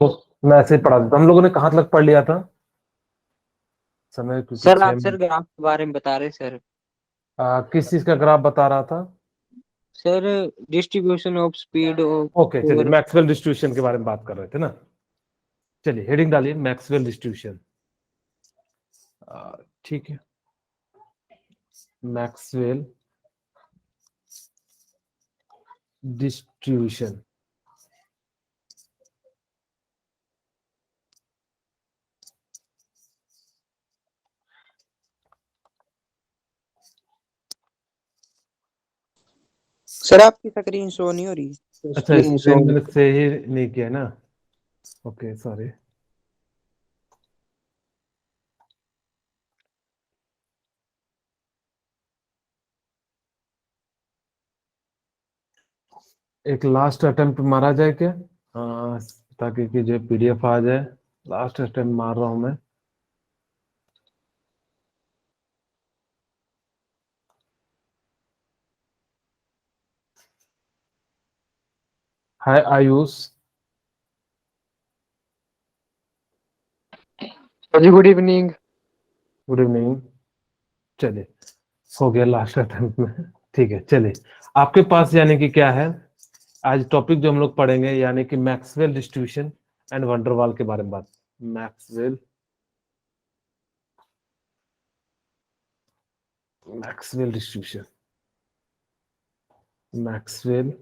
तो मैं ऐसे ही पढ़ा देता हूं। हम लोगों ने कहाँ तक पढ़ लिया था समय, क्योंकि सर छह आप सर मिनट ग्राफ के बारे में बता रहे सर। किस चीज का ग्राफ बता रहा था? Sir distribution of speed okay चलिए, और मैक्सवेल डिस्ट्रीब्यूशन के बारे में बात कर रहे थे ना। चलिए हेडिंग डालिए मैक्सवेल डिस्ट्रीब्यूशन। ठीक है, मैक्सवेल डिस्ट्रीब्यूशन। सर आपकी स्क्रीन शो नहीं हो रही, अच्छा, स्क्रीन शो। स्क्रीन मैंने से ही नहीं किया ना। Okay sorry. एक लास्ट अटेम्प्ट मारा जाए क्या? हाँ, ताकि कि जो पीडीएफ आ जाए। लास्ट अटेम्प्ट मार रहा हूं मैं। हाय आयुष। जी गुड इवनिंग। Good evening. चलिए, हो गया लास्ट अटेम्प्ट में। ठीक है चलिए, आपके पास यानी कि क्या है आज टॉपिक जो हम लोग पढ़ेंगे, यानी कि मैक्सवेल डिस्ट्रीब्यूशन एंड वंडरवाल के बारे में बात। Maxwell Maxwell distribution, Maxwell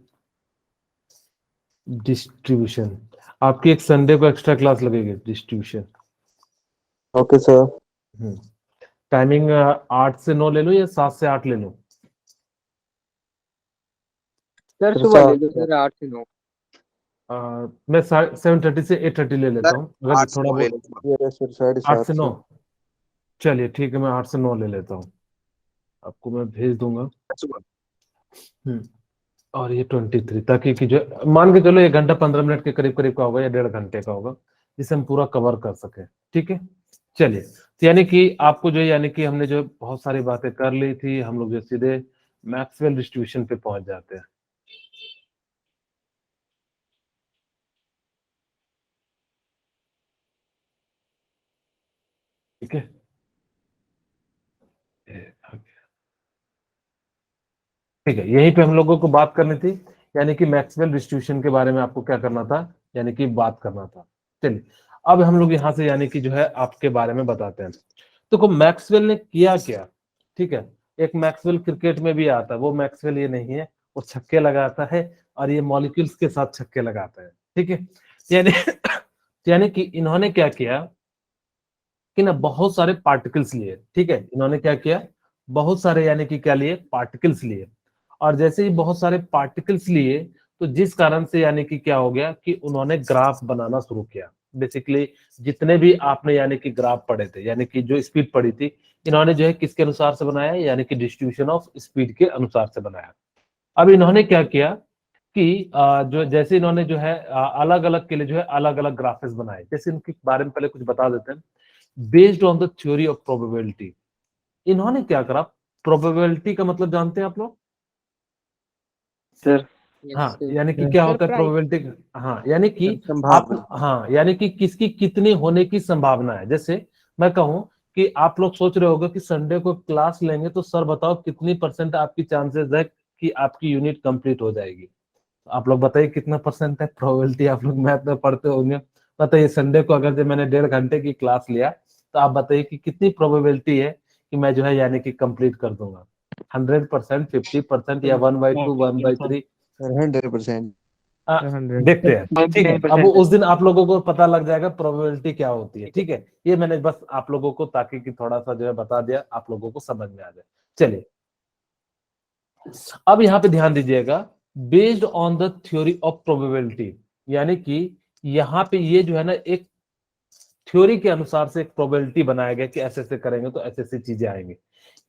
distribution. आपकी एक संडे को एक्स्ट्रा क्लास लगेगी डिस्ट्रीब्यूशन। Okay sir. टाइमिंग 8 से 9 ले लो या 7 से 8 ले लो? सर सर सुबह ले लो सर 8 से 9। मैं 7:30 से 8:30 ले लेता सर हूँ, अगर 8 से थोड़ा 9 ले बहुत। लो सुबह। ये रहे सर 8 से 9। 7:30 से। चलिए ठीक है, मैं 8 से 9 ले लेता हूँ, आपको मैं भेज दूंगा। सुबह। हम्म, और ये 23, ताकि कि जो मान के चलो 1 घंटा 15 मिनट के करीब करीब का होगा या 1.5 घंटे का होगा, जिसे हम पूरा कवर कर सके। ठीक है चलिए, तो यानी कि आपको जो यानी कि हमने जो बहुत सारी बातें कर ली थी, हम लोग जो सीधे मैक्सवेल डिस्ट्रीब्यूशन पे पहुंच जाते हैं। ठीक है, ठीक है, यहीं पे हम लोगों को बात करनी थी, यानी कि मैक्सवेल डिस्ट्रीब्यूशन के बारे में आपको क्या करना था, यानी कि बात करना था। चलिए, अब हम लोग यहाँ से यानी कि जो है आपके बारे में बताते हैं। तो मैक्सवेल ने किया क्या? ठीक है, एक मैक्सवेल क्रिकेट में भी आता है, वो मैक्सवेल ये नहीं है, वो छक्के लगाता है और ये मॉलिक्यूल्स के साथ छक्के लगाता है। ठीक है, यानी यानी कि इन्होंने क्या किया कि ना बहुत सारे पार्टिकल्स लिए। ठीक है, इन्होंने क्या किया, बहुत सारे यानी कि क्या लिए, पार्टिकल्स लिए। और जैसे ही बहुत सारे पार्टिकल्स लिए, तो जिस कारण से यानी कि क्या हो गया कि उन्होंने ग्राफ बनाना शुरू किया। बेसिकली जितने भी आपने यानी कि ग्राफ पढ़े थे, यानी कि जो स्पीड पढ़ी थी, इन्होंने जो है किसके अनुसार से बनाया, यानी कि डिस्ट्रीब्यूशन ऑफ स्पीड के अनुसार से बनाया। अब इन्होंने क्या किया कि जो जैसे इन्होंने जो है अलग अलग के लिए जो है अलग अलग ग्राफिक्स बनाए। जैसे इनके बारे में पहले कुछ बता देते हैं। Based on the theory of probability, इन्होंने क्या करा, प्रोबेबिलिटी का मतलब जानते हैं आप लोग? सर हाँ, यस यानी कि यस क्या सर होता है प्राइस। प्रोबेबिलिटी? हाँ, यानी कि आप, संभावना। हाँ यानी कि किसकी कितनी होने की संभावना है। जैसे मैं कहूं कि आप लोग सोच रहे होगे कि संडे को क्लास लेंगे, तो सर बताओ कितनी परसेंट आपकी चांसेस है कि आपकी यूनिट कंप्लीट हो जाएगी। आप लोग बताइए कितना परसेंट है प्रोबेबिलिटी? आप लोग मैथ में पढ़ते होंगे। बताइए संडे को अगर जो मैंने 1.5 घंटे की क्लास लिया, तो आप बताइए कि कितनी प्रोबेबिलिटी है कि मैं जो है यानी कि कंप्लीट कर दूंगा। 100%, 50% या 1/2, 1/3? सर 100%। 100। देखते हैं। ठीक है, अब उस दिन आप लोगों को पता लग जाएगा प्रोबेबिलिटी क्या होती है। ठीक है, ये मैंने बस आप लोगों को ताकि कि थोड़ा सा जो है बता दिया, आप लोगों को समझ में आ जाए। चलिए, अब यहां पे ध्यान दीजिएगा, based on the theory of probability, यानी कि यहां पे ये जो है ना एक थ्योरी के अनुसार से एक प्रोबेबिलिटी बनाया गया कि ऐसे ऐसे करेंगे तो ऐसे ऐसी चीजें आएंगी।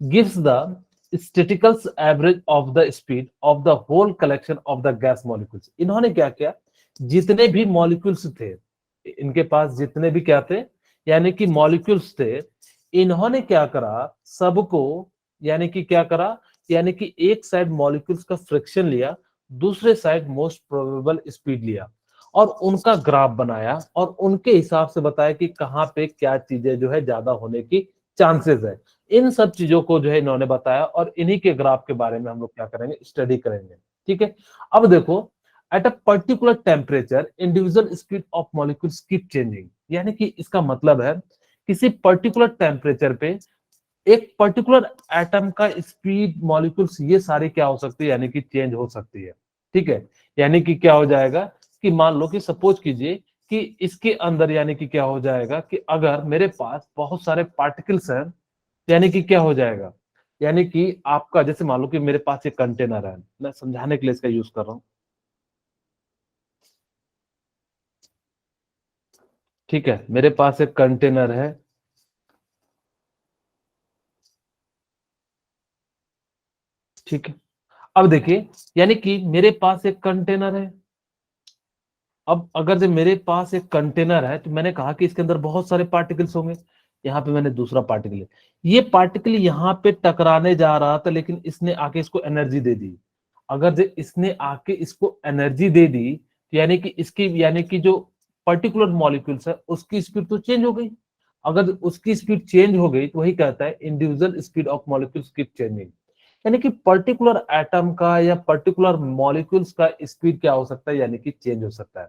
Gives the statistical average of the speed of the whole collection of the gas molecules. इन्होंने क्या किया, जितने भी मॉलिक्यूल्स थे इनके पास, जितने भी क्या थे, यानी कि मॉलिक्यूल्स थे, इन्होंने क्या करा, सबको यानी कि क्या करा, यानी कि एक साइड मॉलिक्यूल्स का फ्रिक्शन लिया, दूसरे साइड मोस्ट प्रोबेबल स्पीड लिया, और उनका ग्राफ बनाया और उनके हिसाब से बताया कि कहाँ पे क्या चीजें जो है ज्यादा होने की चांसेस है। इन सब चीजों को जो है इन्होंने बताया और इन्हीं के ग्राफ के बारे में हम लोग क्या करेंगे, स्टडी करेंगे। ठीक है, अब देखो, at a particular temperature individual speed of molecules keep changing, यानी कि इसका मतलब है किसी पर्टिकुलर टेम्परेचर पे एक पर्टिकुलर एटम का स्पीड, मॉलिक्यूल्स, ये सारी क्या हो सकती है, यानी कि चेंज हो सकती है। ठीक है, यानी कि क्या हो जाएगा कि मान लो कि सपोज कीजिए कि इसके अंदर यानी कि क्या हो जाएगा कि अगर मेरे पास बहुत सारे पार्टिकल्स हैं, यानी कि क्या हो जाएगा, यानी कि आपका जैसे मान लो कि मेरे पास एक कंटेनर है, मैं समझाने के लिए इसका यूज कर रहा हूं। ठीक है, मेरे पास एक कंटेनर है, ठीक है। अब देखिए, यानी कि मेरे पास एक कंटेनर है। अब अगर जब मेरे पास एक कंटेनर है तो मैंने कहा कि इसके अंदर बहुत सारे पार्टिकल्स होंगे। यहाँ पे मैंने दूसरा पार्टिकल है, ये पार्टिकल यहाँ पे टकराने जा रहा था, लेकिन इसने आके इसको एनर्जी दे दी। अगर जो इसने आके इसको एनर्जी दे दी तो यानी कि इसकी, यानी कि जो पर्टिकुलर मॉलिक्यूल्स है उसकी स्पीड तो चेंज हो गई। अगर उसकी स्पीड चेंज हो गई तो वही कहता है individual speed of molecules keep changing, यानी कि पर्टिकुलर एटम का या पर्टिकुलर मॉलिक्यूल्स का स्पीड क्या हो सकता है, यानी कि चेंज हो सकता है।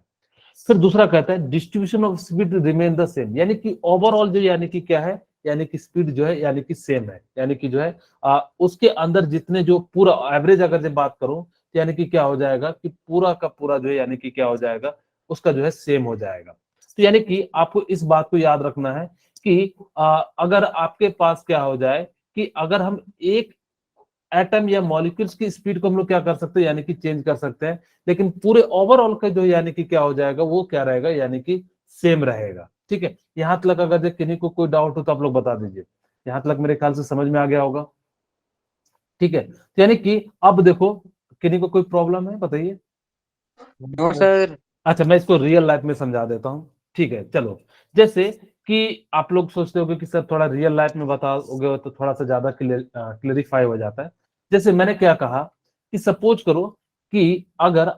फिर दूसरा कहता है distribution of speed remain the same, यानी कि ओवरऑल जो यानी कि क्या है, यानी कि स्पीड जो है यानी कि सेम है, यानी कि जो है उसके अंदर जितने जो पूरा एवरेज अगर जब बात करूं तो यानी कि क्या हो जाएगा कि पूरा का पूरा जो है यानी कि क्या हो जाएगा, उसका जो है सेम हो जाएगा। तो यानी कि आपको इस बात को याद रखना है कि अगर आपके पास क्या हो जाए कि अगर हम एक एटम या मॉलिक्यूल्स की स्पीड को हम लोग क्या कर सकते हैं, यानी कि चेंज कर सकते हैं, लेकिन पूरे ओवरऑल का जो यानी कि क्या हो जाएगा, वो क्या रहेगा, यानी कि सेम रहेगा। ठीक है, यहां तक अगर किन्हीं को कोई डाउट हो तो आप लोग बता दीजिए। यहां तक मेरे ख्याल से समझ में आ गया होगा। ठीक है, तो यानी कि अब देखो, किन्हीं को कोई प्रॉब्लम है बताइए। No sir. अच्छा, मैं इसको रियल लाइफ में समझा देता हूँ। ठीक है, चलो, जैसे कि आप लोग सोचते होगे कि सर थोड़ा रियल लाइफ में बताओगे तो थोड़ा सा ज्यादा क्लियरिफाई हो जाता है। जैसे मैंने क्या कहा कि सपोज करो कि अगर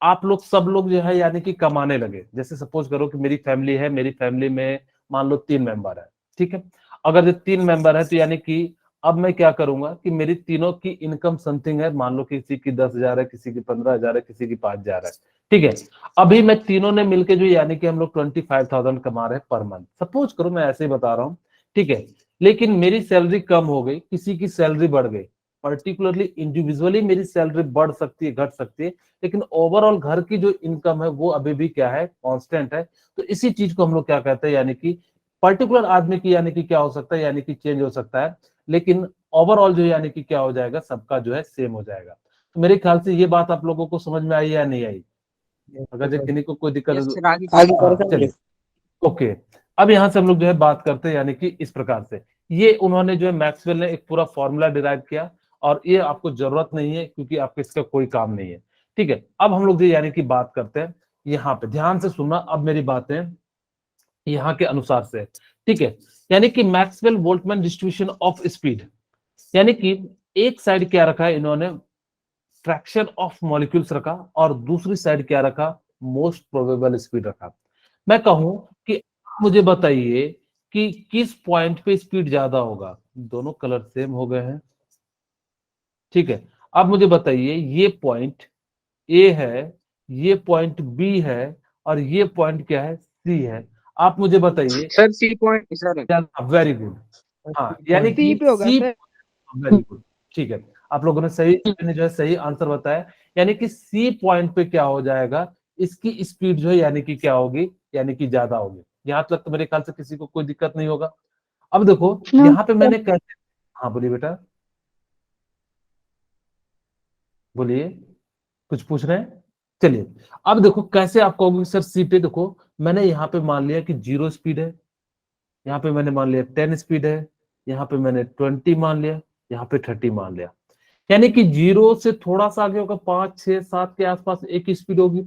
आप लोग सब लोग जो है यानी कि कमाने लगे, जैसे सपोज करो कि मेरी फैमिली है, मेरी फैमिली में मान लो 3 मेंबर है। ठीक है, अगर जो 3 मेंबर है तो यानी कि अब मैं क्या करूंगा कि मेरी तीनों की इनकम समथिंग है, मान लो किसी की 10,000 है, किसी की 15,000 है, किसी की 5,000 है। ठीक है, अभी मैं तीनों ने मिलके जो यानी कि हम लोग 25,000 कमा रहे हैं पर मंथ, सपोज करो, मैं ऐसे ही बता रहा हूँ। ठीक है, लेकिन मेरी सैलरी कम हो गई, किसी की सैलरी बढ़ गई, पर्टिकुलरली इंडिविजुअली मेरी सैलरी बढ़ सकती है, घट सकती है, लेकिन ओवरऑल घर की जो इनकम है वो अभी भी क्या है, कांस्टेंट है। तो इसी चीज को हम लोग क्या कहते हैं, यानी कि पर्टिकुलर आदमी की यानी कि क्या हो सकता है, यानी कि चेंज हो सकता है, लेकिन ओवरऑल जो यानी कि क्या हो जाएगा, सबका जो है सेम हो जाएगा। तो मेरे ख्याल से ये बात आप लोगों को समझ में आई या नहीं आई? अगर जो किन्हीं को कोई दिक्कत है यस तो सर, आगे चलिए, ओके। अब यहां से हम लोग जो है बात करते हैं, यानी कि इस प्रकार से ये उन्होंने जो है मैक्सवेल ने एक पूरा फॉर्मूला डिराइव किया, और ये आपको जरूरत नहीं है क्योंकि आपको इसका कोई काम नहीं है। ठीक है, अब हम लोग जो यानी कि बात करते हैं, यहाँ पे ध्यान से सुनना अब मेरी बातें यहाँ के अनुसार से। ठीक है, यानी कि Maxwell Boltzmann distribution of speed, यानी कि एक साइड क्या रखा है इन्होंने, फ्रैक्शन ऑफ मॉलिक्यूल्स रखा, और दूसरी साइड क्या रखा, मोस्ट प्रोबेबल स्पीड रखा। मैं कहूं कि मुझे बताइए कि किस पॉइंट पे स्पीड ज्यादा होगा, दोनों कलर सेम हो गए हैं। ठीक है, अब मुझे बताइए ये पॉइंट ए है, ये पॉइंट बी है, और ये पॉइंट क्या है, सी है। आप मुझे बताइए sir, C point sir. Very good. हाँ, यानी सी कि पे होगा सी, सर। Very good. ठीक है, आप लोगों ने सही जो है सही आंसर बताया, यानी कि सी पॉइंट पे क्या हो जाएगा, इसकी स्पीड जो है यानी कि क्या होगी, यानी कि ज्यादा होगी। यहां तक तो मेरे ख्याल से किसी को कोई दिक्कत नहीं होगा। अब देखो यहाँ पे मैंने कैसे, हाँ बोलिए बेटा, बोलिए, कुछ पूछ रहे हैं? चलिए, अब देखो कैसे आप कहोगे सर सी पे, देखो मैंने यहाँ पे मान लिया कि 0 स्पीड है, यहाँ पे मैंने मान लिया 10 स्पीड है, यहाँ पे मैंने 20 मान लिया, यहाँ पे 30 मान लिया, यानी कि 0 से थोड़ा सा आगे होगा, 5, 6, 7 के आसपास एक की स्पीड होगी,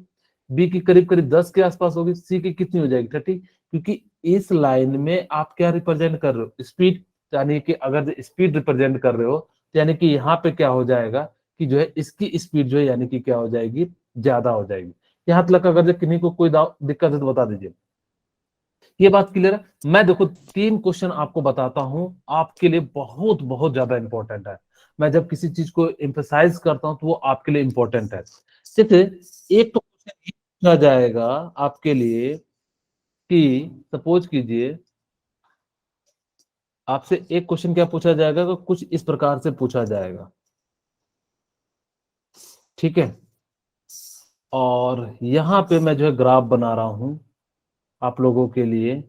बी की करीब करीब 10 के आसपास होगी, सी की कितनी हो जाएगी, 30, क्योंकि इस लाइन में आप क्या रिप्रेजेंट कर रहे हो, स्पीड, यानी कि अगर स्पीड रिप्रेजेंट कर रहे हो तो यानी कि यहाँ पे क्या हो जाएगा कि जो है इसकी स्पीड जो है यानी कि क्या हो जाएगी, ज्यादा हो जाएगी। यहाँ तक अगर जो किन्हीं को कोई दिक्कत है तो बता दीजिए। ये बात क्लियर है। मैं देखो 3 क्वेश्चन आपको बताता हूं, आपके लिए बहुत बहुत ज्यादा इंपॉर्टेंट है। मैं जब किसी चीज को एम्फसाइज करता हूं तो वो आपके लिए इंपॉर्टेंट है। जैसे एक तो क्वेश्चन ये पूछा जाएगा आपके लिए कि सपोज कीजिए आपसे एक क्वेश्चन क्या पूछा जाएगा, तो कुछ इस प्रकार से पूछा जाएगा, ठीक है। और यहां पे मैं जो है ग्राफ बना रहा हूं आप लोगों के लिए,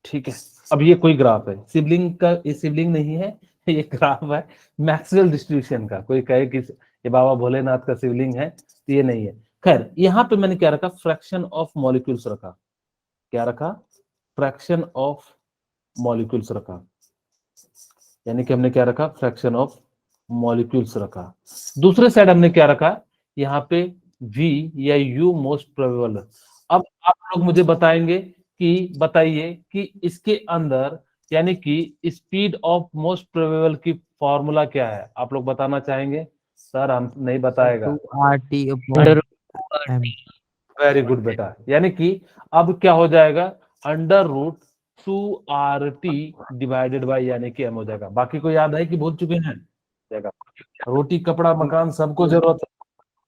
ठीक है। अब ये कोई ग्राफ है सिबलिंग का, ये सिबलिंग नहीं है, ये ग्राफ है मैक्सवेल डिस्ट्रीब्यूशन का। कोई कहे कि ये बाबा भोलेनाथ का सिबलिंग है, तो ये नहीं है। खैर यहाँ पे मैंने क्या रखा, फ्रैक्शन ऑफ मॉलिक्यूल्स रखा। क्या रखा? फ्रैक्शन ऑफ मॉलिक्यूल्स रखा। यानी कि हमने क्या रखा, फ्रैक्शन ऑफ मॉलिक्यूल्स रखा। दूसरे साइड हमने क्या रखा, यहाँ पे V या U मोस्ट प्रोबेबल। अब आप लोग मुझे बताएंगे कि बताइए कि इसके अंदर यानी कि स्पीड ऑफ मोस्ट प्रोबेबल की फॉर्मूला क्या है, आप लोग बताना चाहेंगे? सर हम नहीं बताएगा। 2RT upon M। Very good बेटा, यानी कि अब क्या हो जाएगा, under root 2RT divided by यानी कि M हो जाएगा। बाकी को याद है कि भूल चुके हैं? जाएगा। रोटी कपड़ा मकान सबको जरूरत है,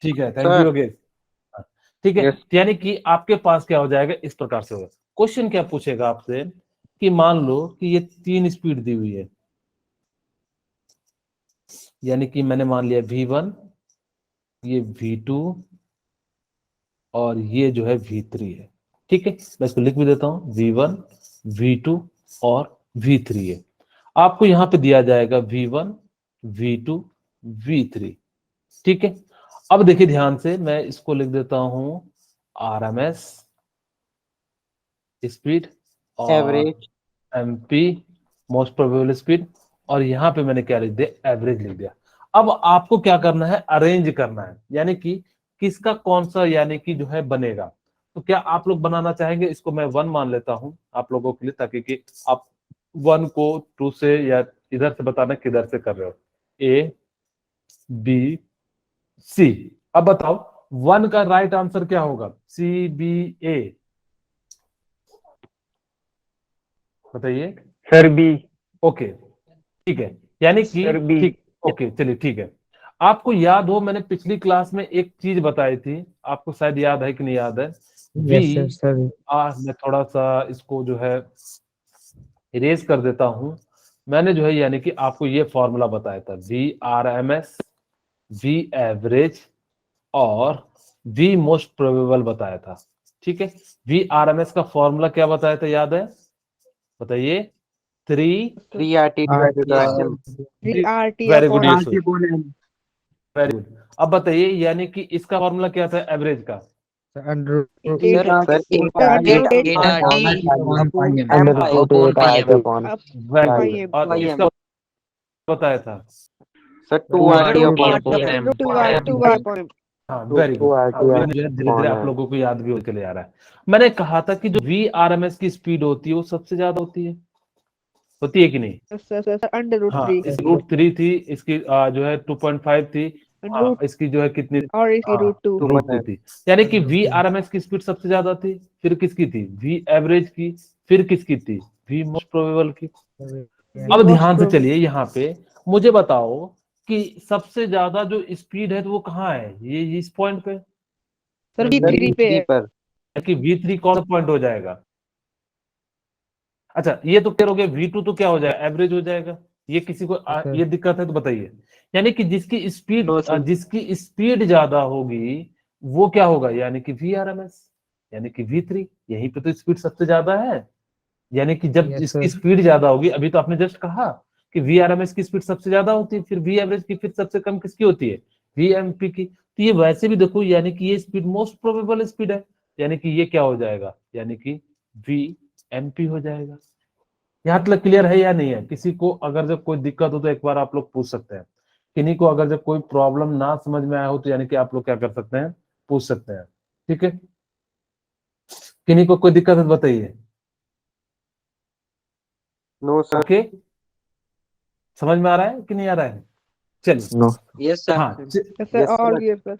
ठीक है। Thank you Yogesh. ठीक है, यानी कि आपके पास क्या हो जाएगा, इस प्रकार से होगा। क्वेश्चन क्या पूछेगा आपसे कि मान लो कि ये 3 स्पीड दी हुई है, यानी कि मैंने मान लिया V1, ये V2 और ये जो है V3 है, ठीक है। मैं इसको लिख भी देता हूं, V1 V2 और V3 है। आपको यहां पे दिया जाएगा V1 V2 V3, ठीक है। अब देखिए ध्यान से, मैं इसको लिख देता हूं RMS स्पीड और average MP most probable speed, और यहां पे मैंने क्या लिख दिया, एवरेज लिख दिया। अब आपको क्या करना है, अरेंज करना है, यानी कि किसका कौन सा यानी कि जो है बनेगा। तो क्या आप लोग बनाना चाहेंगे? इसको मैं 1 मान लेता हूं आप लोगों के लिए, ताकि कि आप 1 को 2 से या इधर से बताना किधर से कर रहे हो, ABC। अब बताओ 1 का राइट आंसर क्या होगा, CBA, बताइए सर बी। ओके, ठीक है। यानी कि सर बी। ठीक, ओके चलिए ठीक है। आपको याद हो मैंने पिछली क्लास में एक चीज बताई थी, आपको शायद याद है कि नहीं याद है, यस सर सर मैं थोड़ा सा इसको जो है इरेज कर देता हूं। मैंने जो है यानी कि आपको ये फॉर्मूला बताया था, VRMS, V एवरेज और V मोस्ट प्रोबेबल बताया था, ठीक है। VRMS का फॉर्मूला क्या बताया था, याद है? बताइए। 3RT divided by M। 3RT very good upon यीशु, वेरी गुड। अब बताइए यानी कि इसका फॉर्मूला क्या था एवरेज का? Under Eight- sir under root 8RT upon M under by root upon 8 M। Upon very by good. M. और by इसका बताया था? Sir Under 2RT root upon 2 M।2R upon M. हाँ वेरी गुड। धीरे धीरे अपॉन आप लोगों को याद भी होते ले आ रहा है। मैंने कहा था कि जो VRMS की स्पीड होती है वो सबसे ज्यादा होती है कि नहीं? Sir, under root हाँ 3 इस रूट 3 थी, इसकी जो है 2.5 थी, root इसकी जो है कितनी, और इसकी root 2 रूट 2 थी। यानी कि VRMS की स्पीड सबसे ज्यादा थी, फिर किसकी थी, V एवरेज की, फिर किसकी थी, V मोस्ट प्रोबेबल की। अब most ध्यान से probable चलिए, यहाँ पे मुझे बताओ कि सबसे ज्यादा जो स्पीड है तो वो कहाँ है, ये इस पॉइंट पे, सर V3 पे है पर कि V3 कौन सा पॉइंट हो जाएगा? अच्छा ये तो क्लियर हो गया, V2 तो क्या हो जाएगा, एवरेज हो जाएगा। ये किसी को ये दिक्कत है तो बताइए। यानी कि जिसकी स्पीड ज्यादा होगी वो क्या होगा, यानी कि VRMS, यानी कि V3। यहीं पे तो स्पीड सबसे ज्यादा है, यानी कि जब Yes, जिसकी sir. स्पीड ज्यादा होगी, अभी तो आपने जस्ट कहा कि VRMS की स्पीड सबसे ज्यादा होती है, फिर V एवरेज की, फिर सबसे कम किसकी होती है, VMP की। तो ये वैसे भी देखो, यानी कि ये स्पीड मोस्ट प्रोबेबल स्पीड है, यानी कि ये क्या हो जाएगा, यानी कि VMP हो जाएगा। यहाँ तक क्लियर है या नहीं है? किसी को अगर जब कोई दिक्कत हो तो एक बार आप लोग पूछ सकते हैं। किन्हीं को अगर जब कोई प्रॉब्लम ना समझ में आया हो तो यानी कि आप लोग क्या कर सकते हैं, पूछ सकते हैं, ठीक है। किन्हीं को कोई दिक्कत है तो बताइए। No sir. ओके, समझ में आ रहा है कि नहीं आ रहा है? चलिए, नो। Yes sir. हाँ सर all clear sir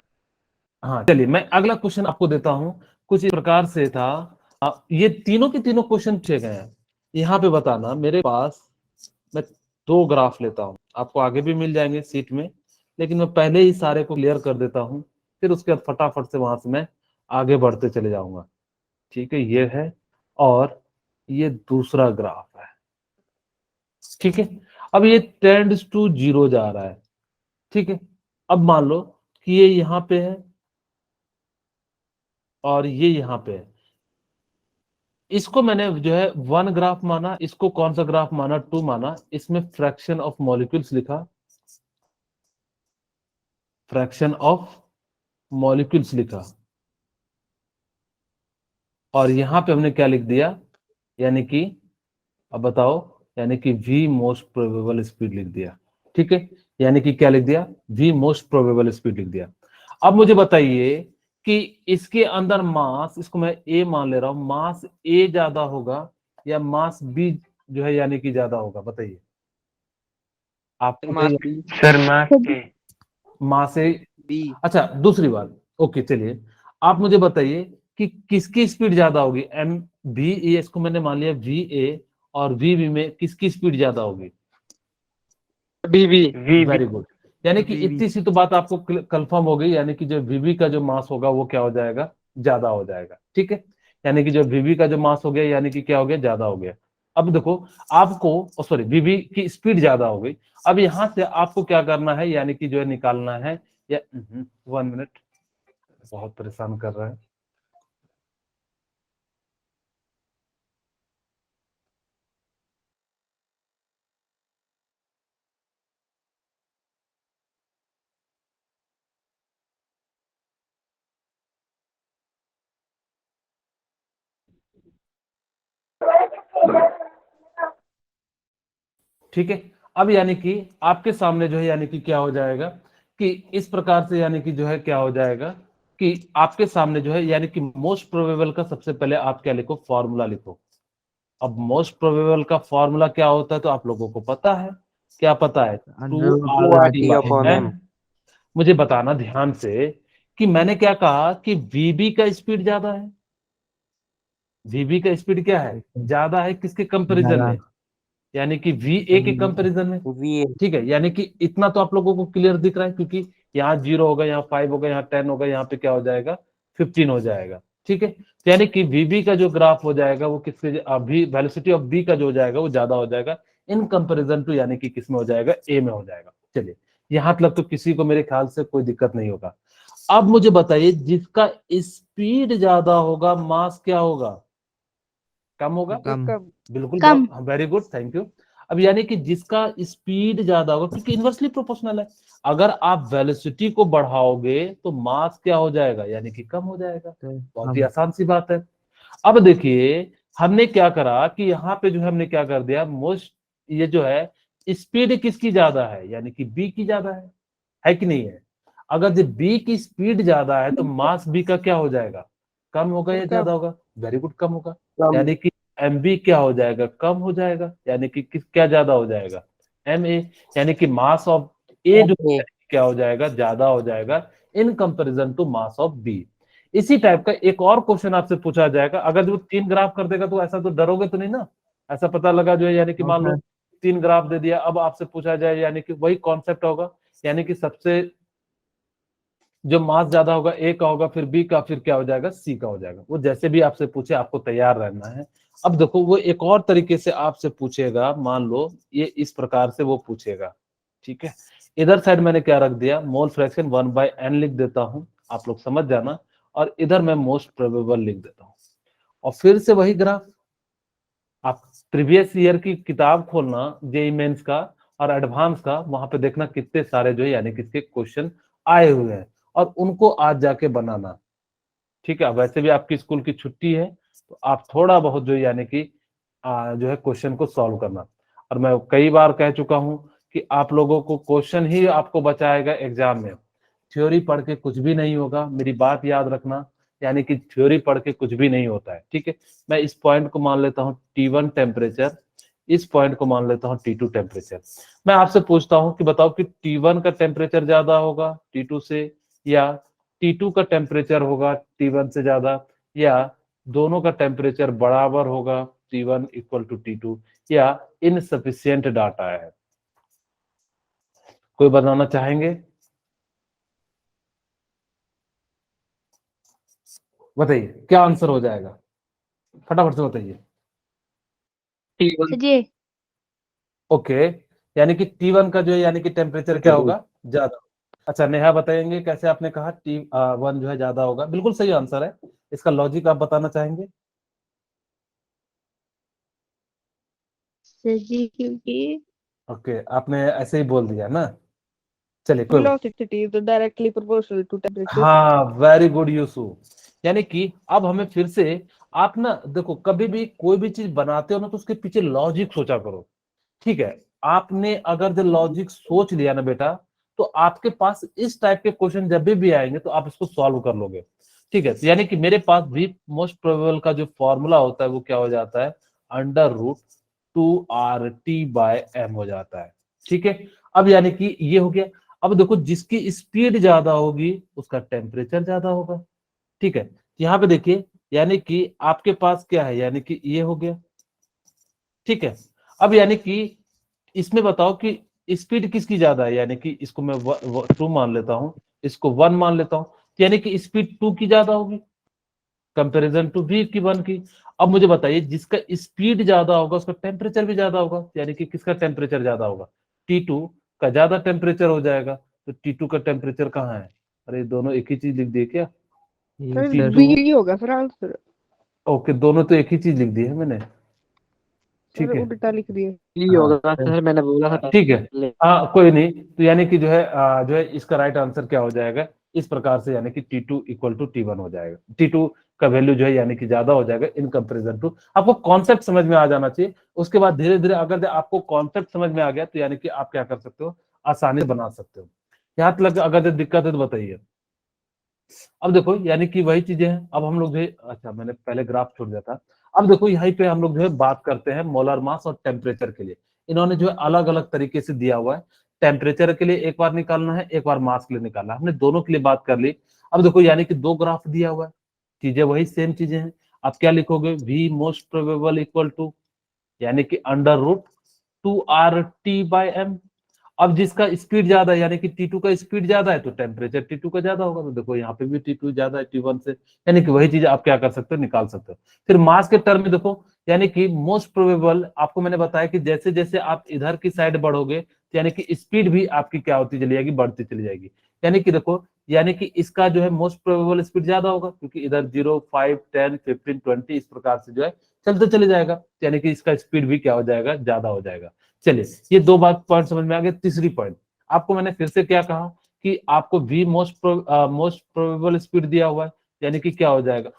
हाँ चलिए, मैं अगला क्वेश्चन आपको देता हूं। कुछ इस प्रकार से था, ये तीनों के तीनों क्वेश्चन पूछे गए हैं। यहाँ पे बताना, मेरे पास मैं 2 ग्राफ लेता हूँ, आपको आगे भी मिल जाएंगे सीट में, लेकिन मैं पहले ही सारे को क्लियर कर देता हूँ, फिर उसके बाद फटाफट से वहां से मैं आगे बढ़ते चले जाऊंगा। ठीक है, ये है और ये दूसरा ग्राफ है। ठीक है, अब ये टेंड्स टू 0 जा रहा है। ठीक है, अब मान लो कि ये यहाँ पे है और ये यहाँ पे है। इसको मैंने जो है 1 ग्राफ माना, इसको कौन सा ग्राफ माना, 2 माना। इसमें फ्रैक्शन ऑफ मॉलिक्यूल्स लिखा, फ्रैक्शन ऑफ मॉलिक्यूल्स लिखा, और यहां पे हमने क्या लिख दिया, यानी कि अब बताओ, यानी कि v मोस्ट प्रोबेबल स्पीड लिख दिया। ठीक है, यानी कि क्या लिख दिया, v मोस्ट प्रोबेबल स्पीड लिख दिया। अब मुझे बताइए कि इसके अंदर मास, इसको मैं a मान ले रहा हूं, मास a ज्यादा होगा या मास b जो है यानी कि ज्यादा होगा, बताइए आप। सर मास ए, बी। अच्छा दूसरी बात, ओके चलिए, आप मुझे बताइए कि किसकी स्पीड ज्यादा होगी, एम वी ए, इसको मैंने मान लिया वी ए, और वी बी में किसकी स्पीड ज्यादा होगी, बी। Very good. यानी कि इतनी सी तो बात आपको कंफर्म हो गई, यानी कि जो वीबी का जो मास होगा वो क्या हो जाएगा, ज्यादा हो जाएगा। ठीक है, यानी कि जो वीबी का जो मास हो गया यानी कि क्या हो गया, ज्यादा हो गया। अब देखो आपको, सॉरी वीबी की स्पीड ज्यादा हो गई। अब यहां से आपको क्या करना है, यानी कि जो है निकालना है, या 1 मिनट, बहुत परेशान कर रहा है। ठीक है, अब यानी कि आपके सामने जो है यानी कि क्या हो जाएगा कि इस प्रकार से, यानी कि जो है क्या हो जाएगा कि आपके सामने जो है यानी कि मोस्ट प्रोबेबल का सबसे पहले आप क्या लिखो, फॉर्मूला लिखो। अब मोस्ट प्रोबेबल का फॉर्मूला क्या होता है तो आप लोगों को पता है, क्या पता है, 2RT/m। मुझे बताना ध्यान से कि मैंने क्या कहा कि वीबी का स्पीड ज्यादा है, वीबी का स्पीड क्या है, ज्यादा है, किसके कंपैरिजन में, यानी कि वी ए के कंपैरिजन में। ठीक है, यानी कि इतना तो आप लोगों को क्लियर दिख रहा है, क्योंकि यहाँ 0 होगा, यहाँ 5 होगा, यहाँ 10 होगा, यहाँ पे क्या हो जाएगा, 15 हो जाएगा। ठीक है, तो यानी कि वीबी का जो ग्राफ हो जाएगा वो किससे, अभी वेलोसिटी ऑफ बी का जो हो जाएगा वो ज्यादा हो जाएगा इन कंपैरिजन टू, यानी कि किस में हो जाएगा, ए में हो जाएगा। चलिए, यहाँ तक तो किसी को मेरे ख्याल से कोई दिक्कत नहीं होगा। अब मुझे बताइए, जिसका स्पीड ज्यादा होगा मास क्या होगा, कम होगा, बिल्कुल, कम। Very good, thank you. अब यानी कि जिसका स्पीड ज्यादा होगा, क्योंकि इनवर्सली प्रोपोर्शनल है, अगर आप वेलोसिटी को बढ़ाओगे तो मास क्या हो जाएगा, यानी कि कम हो जाएगा। बहुत ही आसान सी बात है। अब देखिए हमने क्या करा कि यहाँ पे जो है हमने क्या कर दिया, मोस्ट, ये जो है स्पीड किसकी ज्यादा है, यानी कि बी की ज्यादा है कि नहीं है। अगर जब बी की स्पीड ज्यादा है तो मास बी का क्या हो जाएगा, कम होगा या ज्यादा होगा, वेरी गुड, कम होगा। यानी कि एम बी क्या हो जाएगा, कम हो जाएगा, यानी कि किस क्या ज्यादा हो जाएगा, एम ए, यानी कि मास ऑफ ए जो है, क्या हो जाएगा, ज्यादा हो जाएगा in comparison to mass of B. इसी टाइप का एक और क्वेश्चन आपसे पूछा जाएगा, अगर जो 3 ग्राफ कर देगा तो ऐसा तो डरोगे तो नहीं ना, ऐसा पता लगा जो है, यानी कि मान लो 3 ग्राफ दे दिया, अब आपसे पूछा जाए, यानी कि वही कॉन्सेप्ट होगा, यानी कि सबसे जो मास ज्यादा होगा ए का होगा, फिर बी का, फिर क्या हो जाएगा, सी का हो जाएगा। वो जैसे भी आपसे पूछे आपको तैयार रहना है। अब देखो वो एक और तरीके से आपसे पूछेगा, मान लो ये इस प्रकार से वो पूछेगा। ठीक है, इधर साइड मैंने क्या रख दिया, मोल फ्रैक्शन 1/n लिख देता हूं, आप लोग समझ जाना, और इधर मैं मोस्ट प्रोबेबल लिख देता हूं, और फिर से वही ग्राफ। आप प्रीवियस ईयर की किताब खोलना जेई मेंस का और एडवांस का, वहां पे देखना कितने सारे जो है यानी किसके क्वेश्चन आए हुए हैं, और उनको आज जाके बनाना। ठीक है, वैसे भी आपकी स्कूल की छुट्टी है, तो आप थोड़ा बहुत जो यानी कि जो है क्वेश्चन को सॉल्व करना। और मैं कई बार कह चुका हूं कि आप लोगों को क्वेश्चन ही आपको बचाएगा एग्जाम में, थ्योरी पढ़ के कुछ भी नहीं होगा, मेरी बात याद रखना, यानी कि थ्योरी पढ़ के कुछ भी नहीं होता है। ठीक है, मैं इस पॉइंट को मान लेता हूँ T1 टेम्परेचर, इस पॉइंट को मान लेता हूँ T2 टेम्परेचर। मैं आपसे पूछता हूँ कि बताओ कि T1 का टेम्परेचर ज्यादा होगा T2 से, या T2 का टेम्परेचर होगा T1 से ज्यादा, या दोनों का टेम्परेचर बराबर होगा T1 इक्वल टू T2, या इनसफिशियंट डाटा है। कोई बताना चाहेंगे? बताइए क्या आंसर हो जाएगा, फटाफट से बताइए। T1 ये ओके, यानी कि T1 का जो है यानी कि टेम्परेचर क्या होगा, ज्यादा। अच्छा नेहा बताएंगे कैसे, आपने कहा T1 जो है ज्यादा होगा, बिल्कुल सही आंसर है। इसका लॉजिक आप बताना चाहेंगे? सर जी, क्योंकि ओके, आपने ऐसे ही बोल दिया ना, चलिए कोई बात। velocity is directly proportional to temperature. हाँ वेरी गुड यूसुफ, यानी कि अब हमें फिर से, आप ना देखो कभी भी कोई भी चीज बनाते हो ना तो उसके पीछे लॉजिक सोचा करो, ठीक है। आपने अगर जो लॉजिक सोच लिया ना बेटा, तो आपके पास इस टाइप के क्वेश्चन जब भी आएंगे तो आप इसको सॉल्व कर लोगे, ठीक है। तो यानी कि मेरे पास भी मोस्ट प्रोबेबल का जो फॉर्मूला होता है वो क्या हो जाता है, √2RT/m हो जाता है, ठीक है। अब यानी कि ये हो गया। अब देखो जिसकी स्पीड ज्यादा होगी उसका टेम्परेचर ज्यादा होगा, ठीक है। यहाँ पे देखिए, यानी कि आपके पास क्या है, यानी कि ये हो गया, ठीक है। अब यानी कि इसमें बताओ कि स्पीड किसकी ज्यादा है, यानी कि इसको मैं 2 मान लेता हूं, इसको 1 मान लेता हूं, तो यानी कि स्पीड 2 की ज्यादा होगी कंपैरिजन टू v की 1 की। अब मुझे बताइए जिसका स्पीड ज्यादा होगा उसका टेम्परेचर भी ज्यादा होगा, यानी कि किसका टेम्परेचर ज्यादा होगा, T2 का ज्यादा टेम्परेचर हो जाएगा। तो T2 का टेम्परेचर कहाँ है, अरे दोनों एक ही चीज लिख दिए क्या, सर T2 बी होगा फिर आंसर। ओके, दोनों तो एक ही चीज लिख दी है मैंने, सर ठीक है। उल्टा लिख दिया। ही हाँ होगा सर, मैंने बोला था ठीक है, पहले। हाँ कोई नहीं। तो यानी कि जो है इसका राइट आंसर क्या हो जाएगा इस प्रकार से, यानी कि T2 इक्वल टू T1 हो जाएगा। T2 का वैल्यू जो है यानी कि ज्यादा हो जाएगा इन कंपैरिजन टू। आपको कॉन्सेप्ट समझ में आ जाना चाहिए, उसके बाद धीरे धीरे अगर आपको कॉन्सेप्ट समझ में आ गया तो यानी कि आप क्या कर सकते हो, आसानी से बना सकते हो। यहाँ तक अगर दिक्कत है तो बताइए। अब देखो यानी कि वही चीजें हैं, अब हम लोग जो है, अच्छा मैंने पहले ग्राफ छोड़ दिया था। अब देखो यहीं पे हम लोग जो है बात करते हैं मोलर मास और टेम्परेचर के लिए। इन्होंने जो है अलग अलग तरीके से दिया हुआ है, टेम्परेचर के लिए एक बार निकालना है, एक बार मास के लिए निकालना है, हमने दोनों के लिए बात कर ली। अब देखो यानी कि 2 ग्राफ दिया हुआ है, चीजें वही सेम चीजें हैं। आप क्या लिखोगे, v most probable equal to, यानी कि √2RT/m। अब जिसका स्पीड ज्यादा है यानी कि T2 का स्पीड ज्यादा है तो टेम्परेचर T2 का ज्यादा होगा। तो देखो यहाँ पे भी T2 ज्यादा है T1 से, यानी कि वही चीज आप क्या कर सकते हो, निकाल सकते हो। फिर मास के टर्म में देखो, यानी कि मोस्ट प्रोबेबल, आपको मैंने बताया कि जैसे जैसे आप इधर की साइड बढ़ोगे तो यानी कि स्पीड भी आपकी क्या होती चली जाएगी, बढ़ती चली जाएगी। यानी कि देखो, यानी कि इसका जो है मोस्ट प्रोबेबल स्पीड ज्यादा होगा क्योंकि इधर 0, 5, 10, 15, 20 इस प्रकार से जो है चलते चले जाएगा, यानी कि इसका स्पीड भी क्या हो जाएगा, ज्यादा हो जाएगा। चलिए ये 2 बात पॉइंट समझ में आ गया। तीसरी पॉइंट आपको मैंने फिर से क्या कहा कि आपको v मोस्ट प्रोबेबल स्पीड दिया हुआ है, यानी कि क्या हो जाएगा,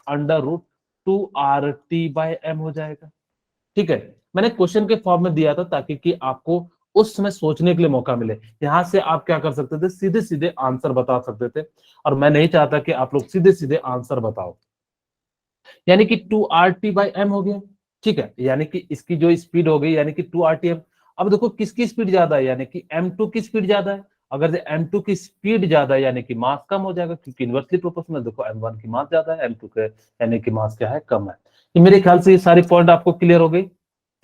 √2RT/m हो जाएगा, ठीक है। मैंने क्वेश्चन के फॉर्म में दिया था ताकि कि आपको उस समय सोचने के लिए मौका मिले, यहां से आप क्या कर सकते थे, सीधे सीधे आंसर बता सकते थे। और मैं नहीं चाहता कि आप लोग सीधे सीधे आंसर बताओ, यानी कि 2RT/m हो गया, ठीक है। यानी कि इसकी जो स्पीड हो गई यानी कि 2RTM। अब देखो किसकी स्पीड ज्यादा है, यानी कि M2 की स्पीड ज्यादा है। अगर M2 की स्पीड ज्यादा है यानी कि मास कम हो जाएगा, क्योंकि इनवर्सली प्रोपोर्शनल। देखो M1 की मास ज्यादा है, M2 के यानी कि मास क्या है, कम है। ये मेरे ख्याल से ये सारी पॉइंट आपको क्लियर हो गई,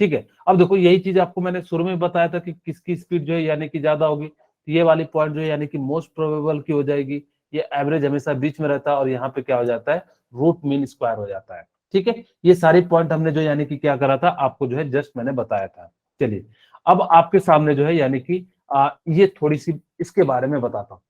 ठीक है। अब देखो यही चीज आपको मैंने शुरू में बताया था कि किसकी स्पीड जो है यानी कि ज्यादा होगी, तो ये वाली पॉइंट जो है यानी कि मोस्ट प्रोबेबल की हो जाएगी। ये एवरेज हमेशा बीच में रहता है और यहाँ पे क्या हो जाता है, रूट मीन स्क्वायर हो जाता है, ठीक है। ये सारी पॉइंट हमने जो यानी कि क्या करा था, आपको जो है जस्ट मैंने बताया था। चलिए अब आपके सामने जो है यानी कि ये थोड़ी सी इसके बारे में बताता हूँ।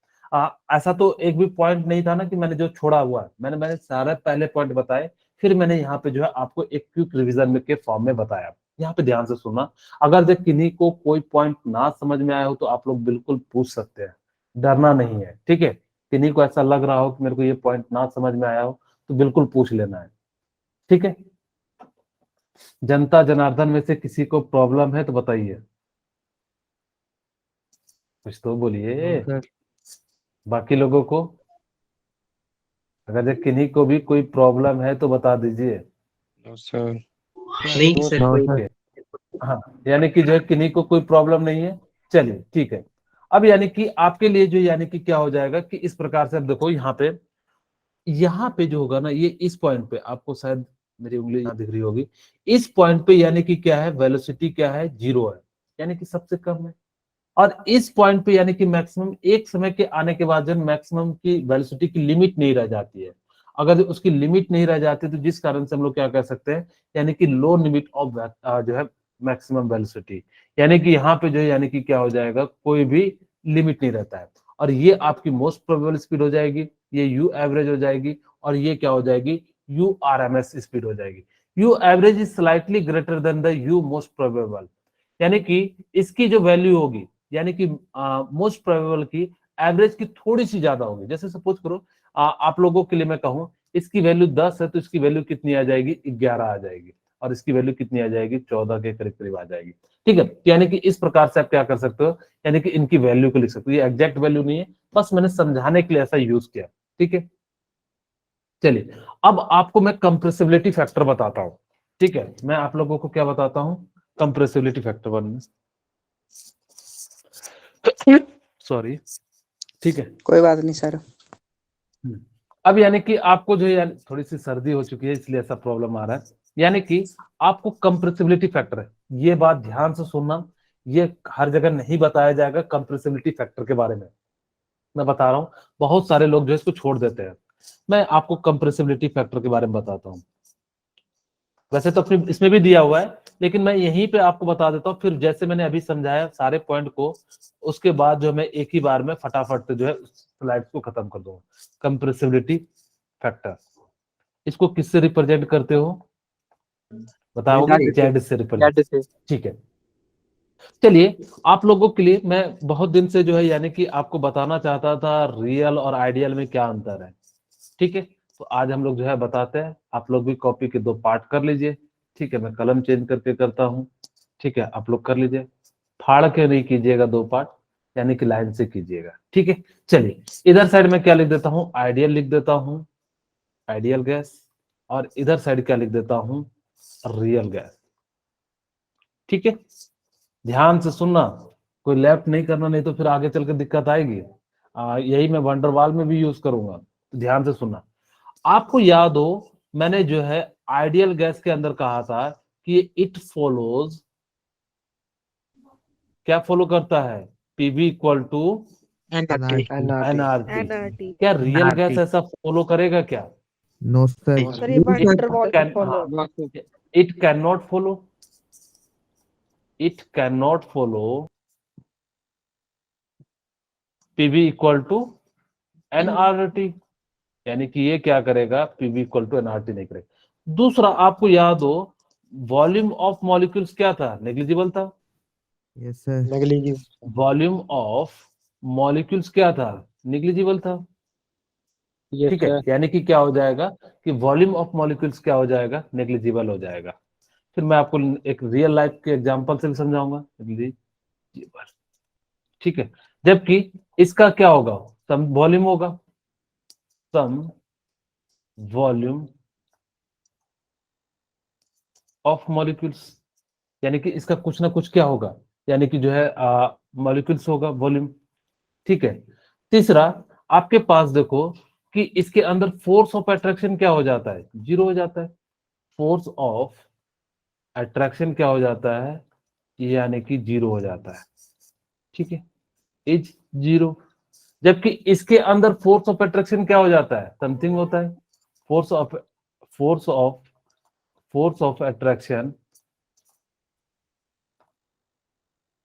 ऐसा तो एक भी पॉइंट नहीं था ना कि मैंने जो छोड़ा हुआ है, मैंने सारे पहले पॉइंट बताए, फिर मैंने यहाँ पे जो है आपको एक क्विक रिवीजन में के फॉर्म में बताया। यहाँ पे ध्यान से सुनना, अगर जब किन्हीं को कोई पॉइंट ना समझ में आया हो तो आप लोग बिल्कुल पूछ सकते हैं, डरना नहीं है, ठीक है। किन्हीं को ऐसा लग रहा हो कि मेरे को ये पॉइंट ना समझ में आया हो तो बिल्कुल पूछ लेना है, ठीक है। जनता जनार्दन में से किसी को प्रॉब्लम है तो बताइए, कुछ तो बोलिए। बाकी लोगों को, अगर जब किन्हीं को भी कोई प्रॉब्लम है तो बता दीजिए। नहीं सर, कोई ओके, हाँ यानी कि जो है किन्हीं को कोई प्रॉब्लम नहीं है, चलिए ठीक है। अब यानी कि आपके लिए जो यानी कि क्या हो जाएगा कि इस प्रकार से, अब देखो यहाँ पे यहाँ पे जो होगा ना, ये इस पॉइंट पे आपको शायद मेरी उंगली यहाँ दिख रही होगी, इस पॉइंट पे यानी कि क्या है, वेलोसिटी क्या है, 0 है, यानी कि सबसे कम है। और इस पॉइंट पे यानी कि मैक्सिमम, एक समय के आने के बाद जो मैक्सिमम की वेलोसिटी की लिमिट नहीं रह जाती है। अगर उसकी लिमिट नहीं रह जाती तो जिस कारण से हम लोग क्या कर सकते हैं, यानी कि लो लिमिट ऑफ जो है मैक्सिमम वेलोसिटी, यानी कि यहाँ पे जो है यानी कि क्या हो जाएगा, कोई भी लिमिट नहीं रहता है। और ये आपकी मोस्ट प्रोबेबल स्पीड हो जाएगी, ये यू एवरेज हो जाएगी, और ये क्या हो जाएगी, यू आरएमएस स्पीड हो जाएगी। You average is slightly greater than the you most probable, यानी कि इसकी जो वैल्यू होगी, यानी कि मोस्ट प्रोबेबल की एवरेज की थोड़ी सी ज्यादा होगी। जैसे सपोज करो आप लोगों के लिए मैं कहूं, इसकी वैल्यू 10 है तो इसकी वैल्यू कितनी आ जाएगी, 11 आ जाएगी, और इसकी वैल्यू कितनी आ जाएगी, 14 के करीब करीब आ जाएगी। ठीक है, यानी कि इस प्रकार से आप क्या कर सकते हो, यानी कि इनकी वैल्यू को लिख सकते हो। ये एग्जैक्ट वैल्यू नहीं है, बस मैंने समझाने के लिए ऐसा यूज किया। ठीक है, चलिए अब आपको मैं कंप्रेसिबिलिटी फैक्टर बताता हूं। ठीक है, मैं आप लोगों को क्या बताता हूं, कंप्रेसिबिलिटी फैक्टर वन, सॉरी। ठीक है, कोई बात नहीं सर। अब यानी कि आपको जो है थोड़ी सी सर्दी हो चुकी है इसलिए ऐसा प्रॉब्लम आ रहा है। यानी कि आपको कंप्रेसिबिलिटी फैक्टर है, ये बात ध्यान से सुनना, ये हर जगह नहीं बताया जाएगा कंप्रेसिबिलिटी फैक्टर के बारे में। मैं बता रहा हूं, बहुत सारे लोग जो है इसको छोड़ देते हैं। मैं आपको कंप्रेसिबिलिटी फैक्टर के बारे में बताता हूं। वैसे तो अपने इसमें भी दिया हुआ है, लेकिन मैं यहीं पे आपको बता देता हूँ, फिर जैसे मैंने अभी समझाया सारे पॉइंट को, उसके बाद जो मैं एक ही बार में फटाफट से जो है स्लाइड्स को खत्म कर दूंगा। कंप्रेसिबिलिटी फैक्टर, इसको किससे रिप्रेजेंट करते हो, बताओगे? जेड से रिप्रेजेंट। जेड से। ठीक है, चलिए आप लोगों के लिए मैं बहुत दिन से जो है यानी कि आपको बताना चाहता था रियल और आइडियल में क्या अंतर है। ठीक है, तो आज हम लोग जो है बताते हैं। आप लोग भी कॉपी के 2 पार्ट कर लीजिए। ठीक है, मैं कलम चेंज करके करता हूँ। ठीक है, आप लोग कर लीजिए, फाड़ के नहीं कीजिएगा 2 पार्ट, यानी कि लाइन से कीजिएगा। ठीक है, चलिए इधर साइड में क्या लिख देता हूँ, आइडियल लिख देता हूँ, आइडियल गैस, और इधर साइड क्या लिख देता हूँ, रियल गैस। ठीक है, ध्यान से सुनना, कोई लेफ्ट नहीं करना, नहीं तो फिर आगे चल के दिक्कत आएगी। यही मैं वंडरवाल में भी यूज करूंगा, तो ध्यान से सुनना। आपको याद हो मैंने जो है आइडियल गैस के अंदर कहा था कि इट फॉलोज, क्या फॉलो करता है, PV equal to NRT. NRT. NRT। क्या रियल गैस ऐसा फॉलो करेगा क्या? No sir. सर ये van der Waals Can- follow. it cannot follow, it cannot follow PV equal to NRT, यानी कि ये क्या करेगा, पीवी इक्वल टू एनआरटी नहीं करेगा। दूसरा आपको याद हो वॉल्यूम ऑफ मॉलिक्यूल्स क्या था, नेग्लिजिबल था। Yes sir. Volume of molecules क्या था, नेग्लिजिबल था। ठीक है, यानी कि क्या हो जाएगा कि वॉल्यूम ऑफ मॉलिक्यूल्स क्या हो जाएगा, नेग्लिजिबल हो जाएगा। फिर मैं आपको एक रियल लाइफ के एग्जांपल से भी समझाऊंगा, नेग्लिजिबल। ठीक है, जबकि इसका क्या होगा, सम वॉल्यूम होगा, सम वॉल्यूम ऑफ मॉलिक्यूल्स, यानी कि इसका कुछ ना कुछ क्या होगा, यानी कि जो है मॉलिक्यूल्स होगा, वॉल्यूम। ठीक है, तीसरा आपके पास देखो कि इसके अंदर फोर्स ऑफ अट्रैक्शन क्या हो जाता है, 0 हो जाता है। फोर्स ऑफ अट्रैक्शन क्या हो जाता है, यानी कि 0 हो जाता है। ठीक है, इज 0। जबकि इसके अंदर फोर्स ऑफ अट्रैक्शन क्या हो जाता है, समथिंग होता है। Force of force of attraction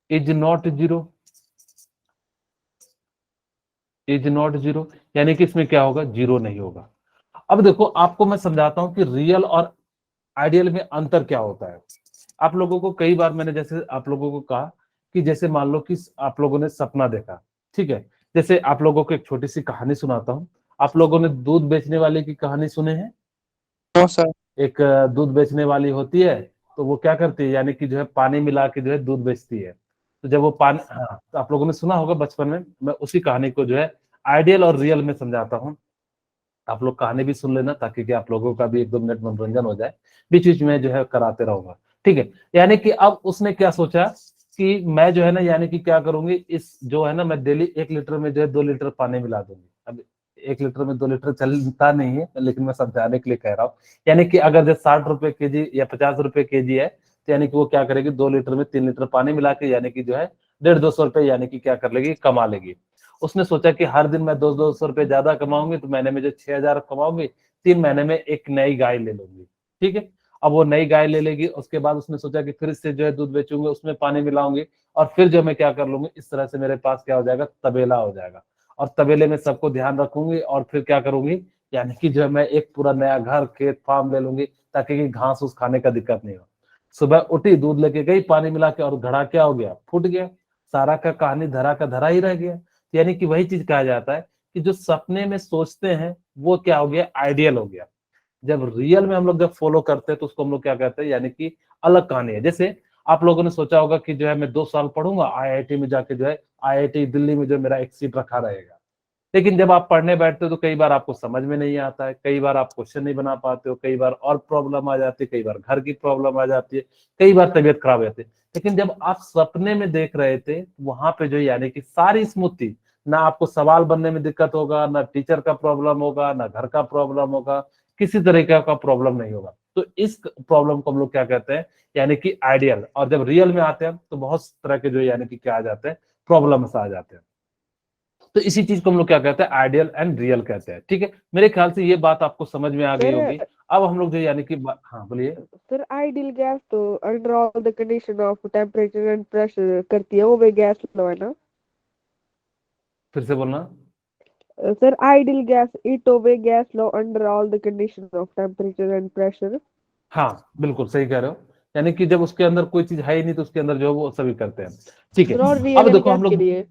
is not 0, is not 0, यानी कि इसमें क्या होगा, 0 नहीं होगा। अब देखो आपको मैं समझाता हूं कि रियल और आइडियल में अंतर क्या होता है। आप लोगों को कई बार मैंने जैसे आप लोगों को कहा कि जैसे मान लो कि आप लोगों ने सपना देखा। ठीक है, जैसे आप लोगों को एक छोटी सी कहानी सुनाता हूं। आप लोगों ने दूध बेचने वाले की कहानी सुने हैं? No sir. एक दूध बेचने वाली होती है, तो वो क्या करती है, यानी कि जो है पानी मिला के जो है दूध बेचती है। तो जब वो पानी, हाँ, तो आप लोगों ने सुना होगा बचपन में। मैं उसी कहानी को जो है आइडियल और रियल में समझाता हूँ। आप लोग कहानी भी सुन लेना ताकि कि आप लोगों का भी 1-2 मिनट मनोरंजन हो जाए, बीच बीच में जो है कराते रहूंगा। ठीक है, यानी कि अब उसने क्या सोचा कि मैं जो है ना, यानी कि क्या करूंगी, इस जो है ना, मैं डेली 1 लीटर में जो है 2 लीटर पानी मिला दूंगी। अब 1 लीटर में 2 लीटर चलता नहीं है, लेकिन मैं समझाने के लिए कह रहा हूँ। यानी कि अगर जो 60 रुपए केजी या 50 रुपए केजी है, तो यानी कि वो क्या करेगी, 2 लीटर में 3 लीटर पानी मिला के यानी कि जो है 150-200 रुपए यानी कि क्या कर लेगी, कमा लेगी। उसने सोचा कि हर दिन मैं 200-200 रुपए ज्यादा कमाऊंगी, तो महीने में जो 6000 कमाऊंगी, 3 महीने में एक नई गाय ले लूंगी। ठीक है, अब वो नई गाय ले लेगी, उसके बाद उसने सोचा कि फिर इससे जो है दूध बेचूंगी, उसमें पानी मिलाऊंगी, और फिर जो मैं क्या कर लूंगी, इस तरह से मेरे पास क्या हो जाएगा, तबेला हो जाएगा, और तबेले में सबको ध्यान रखूंगी, और फिर क्या करूंगी, यानी कि जो है मैं एक पूरा नया घर, खेत, फार्म ले लूंगी, ताकि कि घास उस खाने का दिक्कत नहीं हो। सुबह उठी, दूध लेके गई, पानी मिला के, और घड़ा क्या हो गया, फूट गया। सारा का कहानी धरा का धरा ही रह गया। यानी कि वही चीज कहा जाता है कि जो सपने में सोचते हैं वो क्या हो गया, आइडियल हो गया। जब रियल में हम लोग जब फॉलो करते हैं तो उसको हम लोग क्या कहते हैं, यानी कि अलग कहानी है। जैसे आप लोगों ने सोचा होगा कि जो है मैं 2 साल पढ़ूंगा, आईआईटी में जाके जो है, आईआईटी दिल्ली में जो मेरा एक सीट रखा रहेगा। लेकिन जब आप पढ़ने बैठते हो तो कई बार आपको समझ में नहीं आता है, कई बार आप क्वेश्चन नहीं बना पाते हो, कई बार और प्रॉब्लम आ जाती है, कई बार घर की प्रॉब्लम आ जाती है, कई बार तबीयत खराब हो जाती है। लेकिन जब आप सपने में देख रहे थे, वहां पे जो यानी कि सारी स्मूथ थी, ना आपको सवाल बनने में दिक्कत होगा, ना टीचर का प्रॉब्लम होगा, ना घर का प्रॉब्लम होगा, किसी तरीके का प्रॉब्लम नहीं होगा। तो इस प्रॉब्लम को हम लोग क्या कहते हैं, यानी कि आइडियल। और जब रियल में आते हैं तो बहुत तरह के जो यानी कि क्या आ जाते हैं, प्रॉब्लम्स आ जाते हैं। तो इसी चीज को हम लोग क्या कहते हैं, आइडियल एंड रियल कहते हैं। ठीक है, मेरे ख्याल से ये बात आपको समझ में आ गई होगी। अब हम लोग जो यानी कि हाँ बोलिए। सर आइडियल गैस तो under all the condition of temperature and pressure करती है, वो वे गैस लो है ना? फिर से बोलना। Sir ideal gas it way gas low under all the condition of temperature and pressure. हाँ बिल्कुल सही कह रहे हो, यानी कि जब उसके अंदर कोई चीज है ही नहीं तो उसके अंदर जो है वो सभी करते हैं। ठीक है, और अब रियल देखो गैस हम के लोग लिए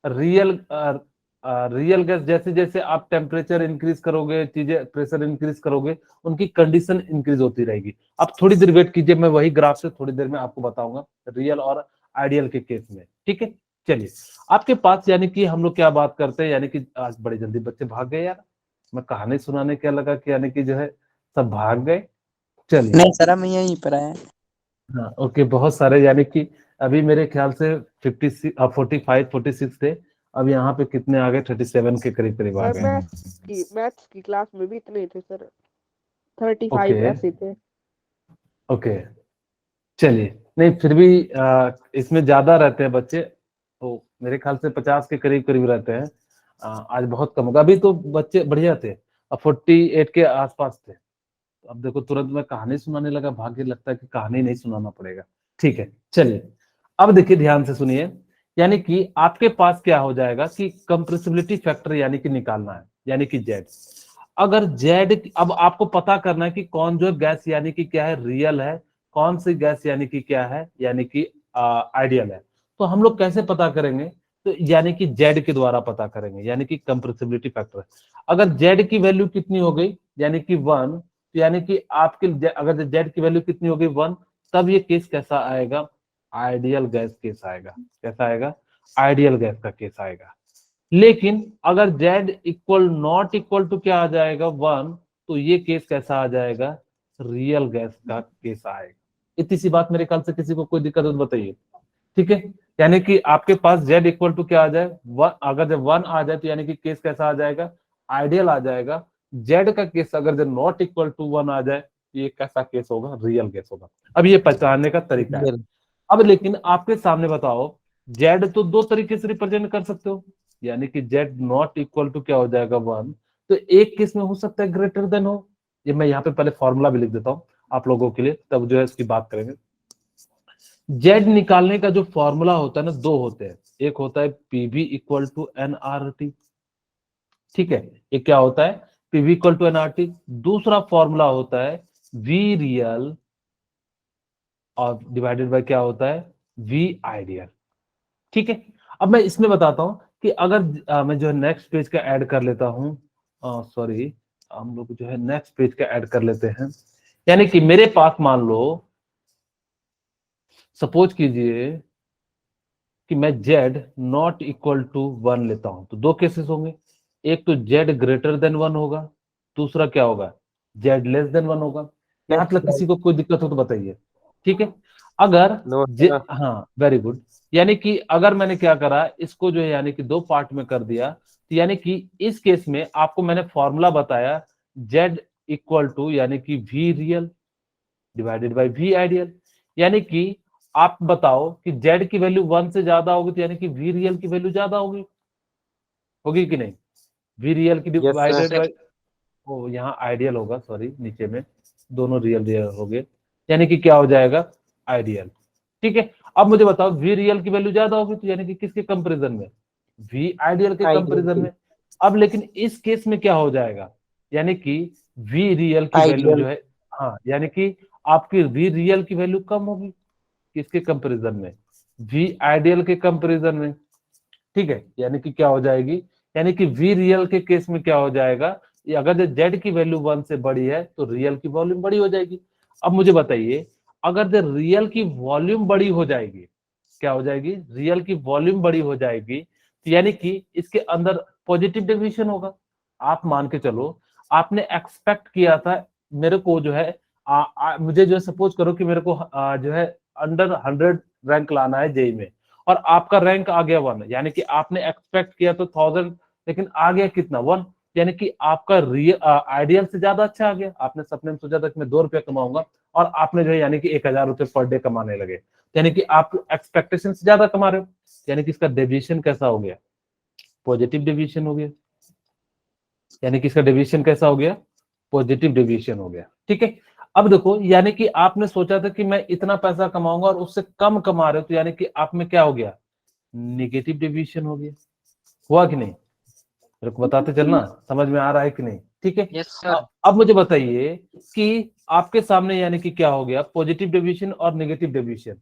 रियल रियल गैस, जैसे जैसे आप टेम्परेचर इंक्रीज करोगे, चीजें प्रेशर इंक्रीज करोगे, उनकी कंडीशन इंक्रीज होती रहेगी। अब थोड़ी देर वेट कीजिए, मैं वही ग्राफ से थोड़ी देर में आपको बताऊंगा रियल और आइडियल के केस में। ठीक है, चलिए आपके पास यानी कि हम लोग क्या बात करते हैं, यानी कि आज बड़े जल्दी बच्चे भाग गए यार, मैं कहानी सुनाने क्या लगा कि यानी कि जो है सब भाग गए। चलिए नहीं सर, हम यहीं पर आए। हाँ ओके, बहुत सारे यानी कि अभी मेरे ख्याल से 45-46 थे, अब यहाँ पे कितने आ गए, 37 के करीब करीब आ सर गए। मैथ्स की क्लास में भी इतने ही थे सर, 35 ओके ऐसे थे। ओके, चलिए नहीं फिर भी इसमें ज्यादा रहते हैं बच्चे, तो मेरे ख्याल से 50 के करीब करीब रहते हैं। आज बहुत कम होगा, अभी तो बच्चे बढ़िया थे, अब 48 के आसपास थे। अब देखो तुरंत मैं कहानी सुनाने लगा, भाग्य लगता है कि कहानी नहीं सुनाना पड़ेगा। ठीक है, चलिए अब देखिए ध्यान से सुनिए, यानी कि आपके पास क्या हो जाएगा कि कंप्रेसिबिलिटी फैक्टर यानी कि निकालना है, यानी कि जेड। अगर जेड, अब आपको पता करना है कि कौन जो गैस यानी कि क्या है, रियल है, कौन सी गैस यानी कि क्या है, यानी कि आइडियल है। तो हम लोग कैसे पता करेंगे, तो यानी कि जेड के द्वारा पता करेंगे, यानी कि कंप्रेसिबिलिटी फैक्टर। अगर जेड की वैल्यू कितनी हो गई, यानी कि 1, तो यानी कि आपके अगर जेड की वैल्यू कितनी होगी 1, तब ये केस कैसा आएगा, आइडियल गैस केस आएगा। कैसा आएगा, आइडियल गैस का केस आएगा। लेकिन अगर Z equal not equal to क्या आ जाएगा 1, तो ये केस कैसा आ जाएगा, रियल गैस का केस आएगा। इतनी सी बात, मेरे ख्याल से किसी को कोई दिक्कत हो तो बताइए। ठीक है, यानी कि आपके पास जेड इक्वल टू क्या आ जाए 1, अगर जब 1 आ जाए तो यानी कि केस कैसा आ जाएगा, आइडियल आ जाएगा। जेड का केस अगर जब नॉट इक्वल टू 1 आ जाए, ये कैसा केस होगा, रियल केस होगा। अब ये पहचानने का तरीका है। अब लेकिन आपके सामने बताओ, जेड तो 2 तरीके से रिप्रेजेंट कर सकते हो, यानी कि जेड नॉट इक्वल टू क्या हो जाएगा 1, तो एक केस में हो सकता है ग्रेटर देन हो। ये मैं यहाँ पे पहले फॉर्मूला भी लिख देता हूँ आप लोगों के लिए, तब जो है इसकी बात करेंगे। जेड निकालने का जो फॉर्मूला होता है ना, 2 होते हैं, एक होता है पीवी इक्वल टू एनआरटी। ठीक है, ये क्या होता है, पीवी इक्वल टू एनआरटी। दूसरा फॉर्मूला होता है वी रियल और डिवाइडेड बाय क्या होता है, वी आइडियल। ठीक है, अब मैं इसमें बताता हूं कि अगर मैं जो है नेक्स्ट पेज का ऐड कर लेता हूं, सॉरी हम लोग जो है नेक्स्ट पेज का ऐड कर लेते हैं। यानी कि मेरे पास मान लो, सपोज कीजिए कि मैं z नॉट इक्वल टू 1 लेता हूं, तो 2 केसेस होंगे, एक तो z ग्रेटर देन 1 होगा, दूसरा क्या होगा, z लेस देन 1 होगा। यहां तक किसी को कोई दिक्कत हो तो बताइए। ठीक है, अगर हाँ वेरी गुड, यानी कि अगर मैंने क्या करा, इसको जो है यानी कि दो पार्ट में कर दिया, तो यानी कि इस केस में आपको मैंने फॉर्मूला बताया, z इक्वल टू यानी कि v real divided by v ideal. यानी कि आप बताओ कि z की वैल्यू 1 से ज्यादा होगी तो यानी कि v रियल की वैल्यू ज्यादा होगी कि नहीं? v रियल की डिवाइडेड बाय, ओ यहाँ आइडियल होगा, सॉरी नीचे में दोनों रियल रियल हो गए, यानी कि क्या हो जाएगा, आइडियल। ठीक है, अब मुझे बताओ v रियल की वैल्यू ज्यादा होगी तो यानी कि किसके कंपैरिजन में, v आइडियल के कंपैरिजन में। अब लेकिन इस केस में क्या हो जाएगा, यानी कि v रियल की वैल्यू जो है, हाँ यानी कि आपकी v रियल की वैल्यू कम होगी किसके कंपैरिजन में, v आइडियल के कंपैरिजन में। ठीक है, यानी कि क्या हो जाएगी, यानी कि v रियल के केस में क्या हो जाएगा, अगर z की वैल्यू 1 से बड़ी है तो रियल की वॉल्यूम बड़ी हो जाएगी। अब मुझे बताइए, अगर द रियल की वॉल्यूम बड़ी हो जाएगी, क्या हो जाएगी, रियल की वॉल्यूम बड़ी हो जाएगी, तो यानी कि इसके अंदर पॉजिटिव डेविएशन होगा। आप मान के चलो, आपने एक्सपेक्ट किया था मेरे को जो है मुझे जो है सपोज करो कि मेरे को जो है अंडर 100 रैंक लाना है जेई में, और आपका रैंक आ गया 1, यानी कि आपने एक्सपेक्ट किया तो 1000, लेकिन आ गया कितना 1, यानी कि आपका आइडियल से ज्यादा अच्छा आ गया। आपने सपने में सोचा था कि मैं 2 रुपया कमाऊंगा, और आपने जो है यानी कि 1000 रुपये पर डे कमाने लगे, यानी कि आप एक्सपेक्टेशन से ज्यादा कमा रहे हो, यानी कि इसका डेविएशन कैसा हो गया, पॉजिटिव डेविएशन हो गया। यानी कि इसका डेविएशन कैसा हो गया, पॉजिटिव डेविएशन हो गया। ठीक है, अब देखो, यानी कि आपने सोचा था कि मैं इतना पैसा कमाऊंगा और उससे कम कमा रहे हो, तो यानी कि आप में क्या हो गया, निगेटिव डेविएशन हो गया। हुआ कि नहीं, मेरे को बताते चलना, समझ में आ रहा है कि नहीं? ठीक है, यस सर। अब मुझे बताइए कि आपके सामने यानी कि क्या हो गया, पॉजिटिव डेविएशन और नेगेटिव डेविएशन।